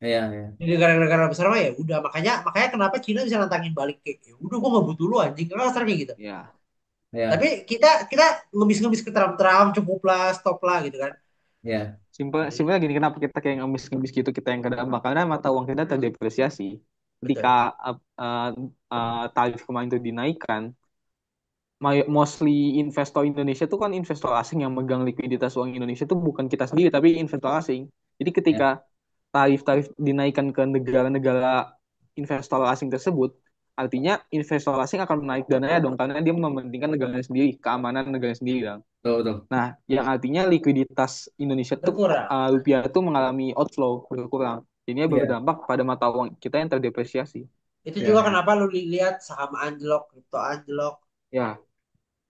iya, iya, Di negara-negara besar mah ya udah. Makanya makanya kenapa Cina bisa nantangin balik kayak ya udah gua nggak butuh lu anjing, kan kasarnya gitu. ya Tapi iya, kita kita ngemis-ngemis ke Trump cukup lah, stop lah gitu kan. iya, simpel simpelnya gini, kenapa kita kayak ngemis-ngemis gitu, kita yang kedampak karena mata uang kita terdepresiasi. Ketika Betul, tarif kemarin itu dinaikkan, mostly investor Indonesia tuh kan investor asing yang megang likuiditas uang Indonesia tuh bukan kita sendiri tapi investor asing. Jadi ketika iya, tarif-tarif dinaikkan ke negara-negara investor asing tersebut, artinya investor asing akan menaik dananya dong karena dia mementingkan negaranya sendiri, keamanan negara sendiri dong. betul, betul. Nah, yang artinya likuiditas Indonesia tuh berkurang. rupiah tuh mengalami outflow berkurang. Jadinya Iya, berdampak pada mata uang kita yang terdepresiasi. Itu iya, juga iya, kenapa lu lihat saham anjlok, kripto anjlok. Ya,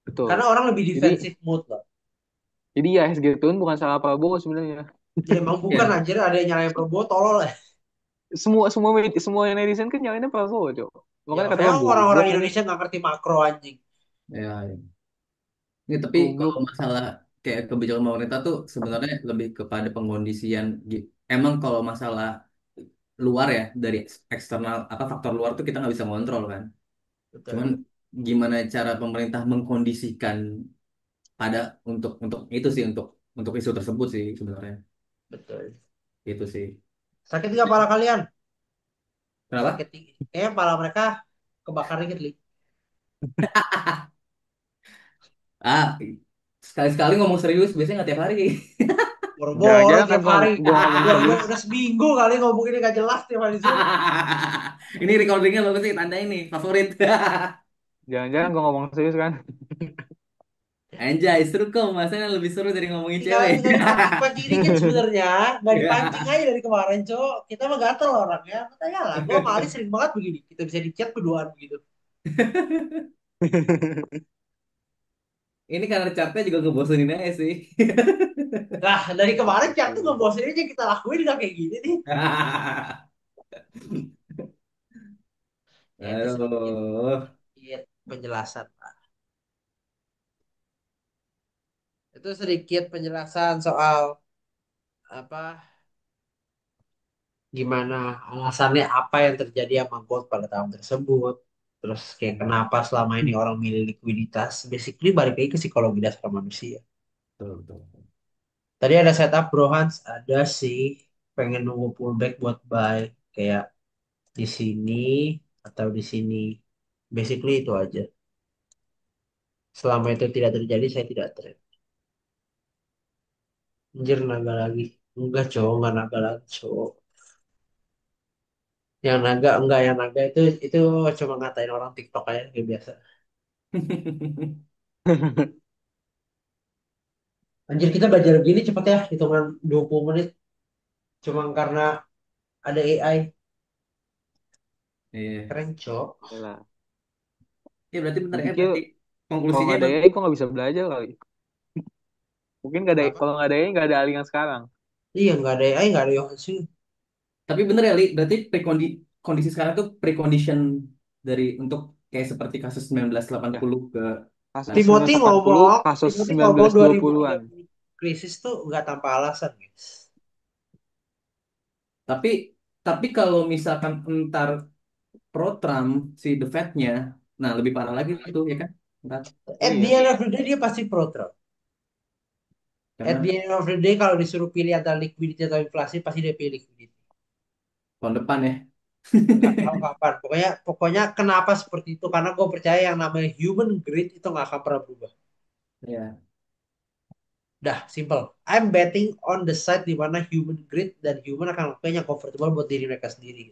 betul. Karena orang lebih Jadi defensif mood loh. jadi ya SG Tun bukan salah Prabowo sebenarnya. Ya emang bukan iya. anjir, ada yang nyalain Prabowo tolol lah. Semua netizen kan nyalainnya Prabowo, Cok. Ya Makanya makanya katanya orang-orang goblok ini, Indonesia nggak ngerti makro anjing. Iya, iya. Ya, tapi kalau goblok. masalah kayak kebijakan pemerintah tuh sebenarnya lebih kepada pengkondisian. Emang kalau masalah luar ya dari eksternal apa faktor luar tuh kita nggak bisa ngontrol kan. Cuman Betul, gimana cara pemerintah mengkondisikan pada untuk itu sih untuk isu tersebut sih sebenarnya betul. itu sih. Sakit nggak pala kalian? Sakit Kenapa? tinggi. Kayaknya pala mereka kebakar dikit, Li. Ah, sekali-sekali ngomong serius biasanya nggak tiap hari. Boro-boro Jangan-jangan kan tiap hari. gua ngomong serius. Udah seminggu kali ngomong ini gak jelas tiap hari Zoom. Ini recordingnya bagus sih tanda ini favorit. Jangan-jangan gua ngomong serius kan. Anjay, seru kok. Masanya lebih seru dari ngomongin Tinggal cewek. tinggal dipancing-pancing dikit sebenarnya. Nggak dipancing aja dari kemarin, Cok. Kita mah gatel orangnya. Katanya lah, gue sama Ali sering banget begini. Kita bisa di chat berduaan begitu. Ini karena capek juga ngebosenin aja sih. Nah, dari kemarin chat tuh ngebosin aja kita lakuin nggak kayak gini nih. Ya, itu sedikit, Aduh. sedikit penjelasan, Pak. Itu sedikit penjelasan soal apa gimana alasannya apa yang terjadi sama gold pada tahun tersebut. Terus kayak kenapa selama ini orang milih likuiditas. Basically balik lagi ke psikologi dasar manusia. Betul, betul. Tadi ada setup Bro Hans, ada sih pengen nunggu pullback buat buy kayak di sini atau di sini. Basically itu aja. Selama itu tidak terjadi, saya tidak trade. Anjir naga lagi. Enggak cowok, enggak naga lagi cowok. Yang naga, enggak yang naga itu cuma ngatain orang TikTok aja kayak biasa. Anjir kita belajar begini cepet ya, hitungan 20 menit. Cuma karena ada AI. Iya. Keren cok. Yalah. Ya berarti benar Gue ya, pikir berarti kalau konklusinya nggak ada emang AI kok nggak bisa belajar kali. Mungkin nggak ada, Kenapa? kalau nggak ada AI nggak ada Ali yang sekarang. Iya nggak ada AI, nggak ada Yohanes. tapi bener ya Li, berarti kondisi sekarang tuh precondition dari untuk kayak seperti kasus Ya, 1980 ke kasus nah, Timothy 1940, ngomong, kasus Timothy ngomong 1920-an. 2030 krisis tuh nggak tanpa alasan, guys. tapi tapi kalau misalkan entar pro Trump si The Fed-nya, nah lebih parah lagi tuh ya kan? Entar, At the Iya. end of the day dia pasti pro Trump. At karena the end of the day kalau disuruh pilih antara liquidity atau inflasi pasti dia pilih liquidity. tahun depan ya. Nggak tahu kapan. Pokoknya pokoknya kenapa seperti itu? Karena gue percaya yang namanya human greed itu nggak akan pernah berubah. Ya. Dah, simple. I'm betting on the side di mana human greed dan human akan melakukan yang comfortable buat diri mereka sendiri.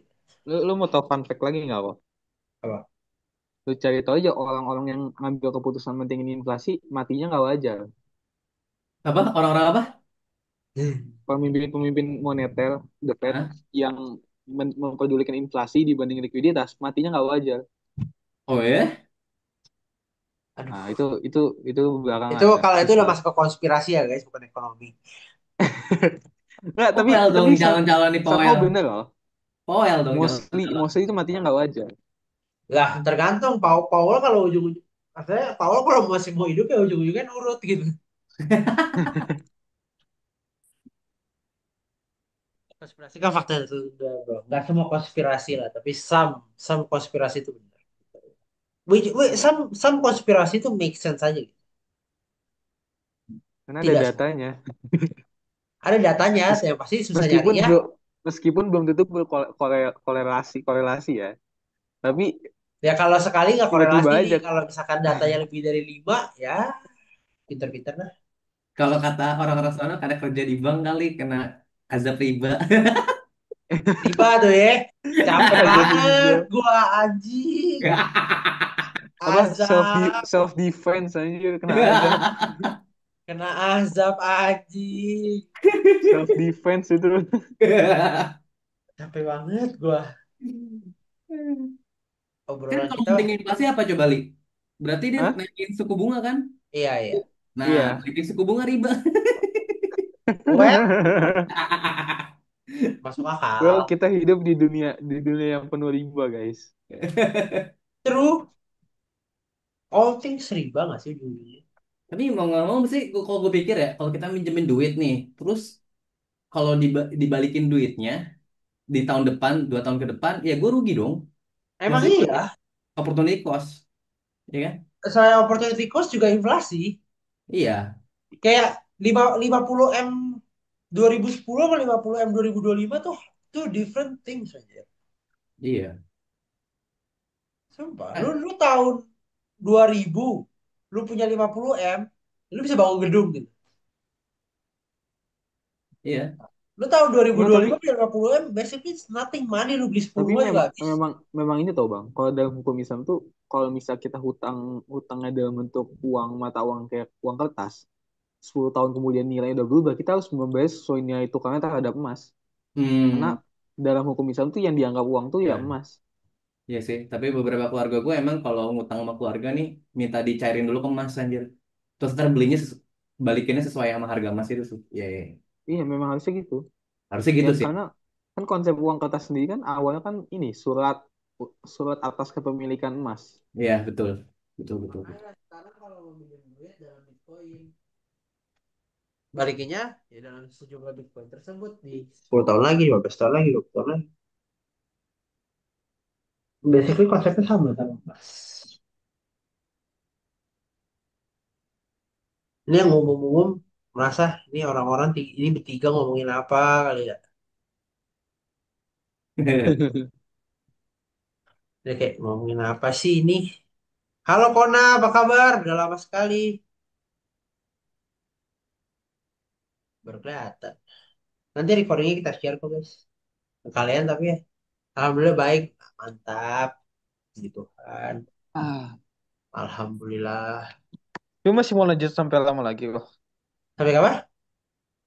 Lu mau tau fun fact lagi nggak kok? Apa? Lu cari tahu aja orang-orang yang ngambil keputusan mentingin inflasi matinya nggak wajar. Apa orang-orang apa? Pemimpin-pemimpin moneter, the Fed, Hah? yang memperdulikan inflasi dibanding likuiditas, matinya nggak wajar. Oh ya? Aduh. Nah, itu Itu belakangan ya. kalau itu udah masuk ke konspirasi ya guys, bukan ekonomi. Nggak, tapi Powell dong tapi calon-calon nih somehow Powell. bener loh. Powell dong Mostly calon-calon. mostly itu matinya nggak wajar. Lah, tergantung Paul kalau ujung-ujung katanya Paul kalau masih mau hidup ya ujung-ujungnya nurut gitu. Konspirasi kan fakta itu udah bro. Nggak semua konspirasi lah, tapi some konspirasi itu benar. Some konspirasi itu make sense aja gitu. Karena ada Tidak semua. datanya. Ada datanya, Mes- yang pasti susah Meskipun nyarinya. belum meskipun belum tentu berkorelasi ya. Tapi Ya kalau sekali nggak tiba-tiba korelasi nih, aja. kalau misalkan datanya lebih dari 5, ya pinter-pinter lah. Kalau kata orang-orang sana karena kerja di bank kali kena azab riba. Riba tuh ya. Capek Azab banget riba. gua anjing. Apa Azab. self defense anjir kena azab. Kena azab anjing. Self defense itu. Capek banget gua. Kan Obrolan kalau kita. pentingin inflasi apa coba Li? Berarti dia Hah? naikin suku bunga kan? Iya, iya. Nah, Iya. naikin suku bunga riba. Well, masuk Well, akal. kita hidup di dunia yang penuh riba, guys. True. All things riba nggak sih ujung-ujungnya? Tapi mau nggak mau sih, kalau gue pikir ya, kalau kita minjemin duit nih, terus kalau dibalikin duitnya di tahun depan, 2 tahun ke depan, ya gue rugi dong. Emang Maksudnya iya. opportunity cost, ya kan? Saya opportunity cost juga inflasi. Iya, Kayak 50 M 2010 sama 50 M 2025 tuh different things aja. iya. Sumpah. Lu Ah, lu tahun 2000 lu punya 50 M, lu bisa bangun gedung gitu. iya. Lu tahun Nggak, 2025 punya 50 M, basically it's nothing money, lu beli 10 tapi rumah juga memang habis. memang memang ini tau bang. Kalau dalam hukum Islam tuh, kalau misal kita hutangnya dalam bentuk uang mata uang kayak uang kertas, 10 tahun kemudian nilainya udah berubah, kita harus membayar sesuai nilai tukarnya terhadap emas. Karena Hmm, dalam hukum Islam tuh yang dianggap uang tuh ya ya, emas. iya sih. Tapi beberapa keluarga gue emang kalau ngutang sama keluarga nih, minta dicairin dulu ke emas anjir. Terus ntar belinya balikinnya sesuai sama harga emas itu. Iya, iya. Iya, memang harusnya gitu. Harusnya Ya gitu sih. karena kan konsep uang kertas sendiri kan awalnya kan ini surat surat atas kepemilikan emas. Iya, betul. Betul, betul, betul. Makanya sekarang kalau mau minjem duit dalam Bitcoin, balikinnya ya dalam sejumlah Bitcoin tersebut di 10 tahun lagi, 15 tahun lagi, 20 tahun lagi. Basically konsepnya sama Mas. Ini yang ngomong-ngomong merasa ini orang-orang ini bertiga ngomongin apa kali ya. Dia kayak ngomongin apa sih ini? Halo Kona, apa kabar? Udah lama sekali. Baru kelihatan. Nanti recordingnya kita share kok guys. Ke kalian tapi ya. Alhamdulillah baik. Mantap. Gitu kan. Ah, Alhamdulillah. lu masih mau lanjut sampai lama lagi loh. Sampai kapan?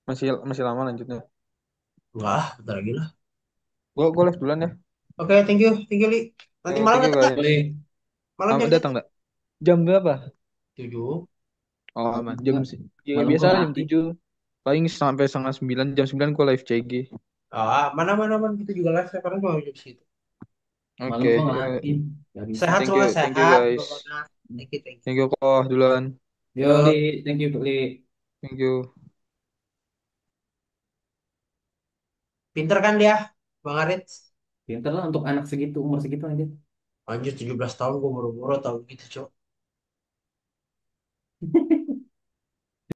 Masih masih lama lanjutnya. Enggak, bentar lagi lah. Gua live duluan ya. Oke, thank you. Thank you, Li. Nanti Yo, malam thank you datang nggak? guys. Boleh. Malam jam Datang nggak? Jam berapa? 7. Oh, Malam aman. gua, Ya, malam biasa gua lah nggak jam aktif. 7. Paling sampai setengah 9. Jam 9 gua live CG. Ah, mana mana kita juga live sekarang cuma jam segitu. Malam Oke. gua nggak aktif. Nggak bisa. Sehat semua, Thank you sehat. guys. Pokoknya. Thank you, thank you. Thank you kok duluan. Yo, Li. Yo, Thank you, Li. Thank you. pinter kan dia, Bang Arit? Pinter lah untuk anak segitu, umur segitu aja. Anjir 17 tahun gue buru-buru tau gitu, Cok.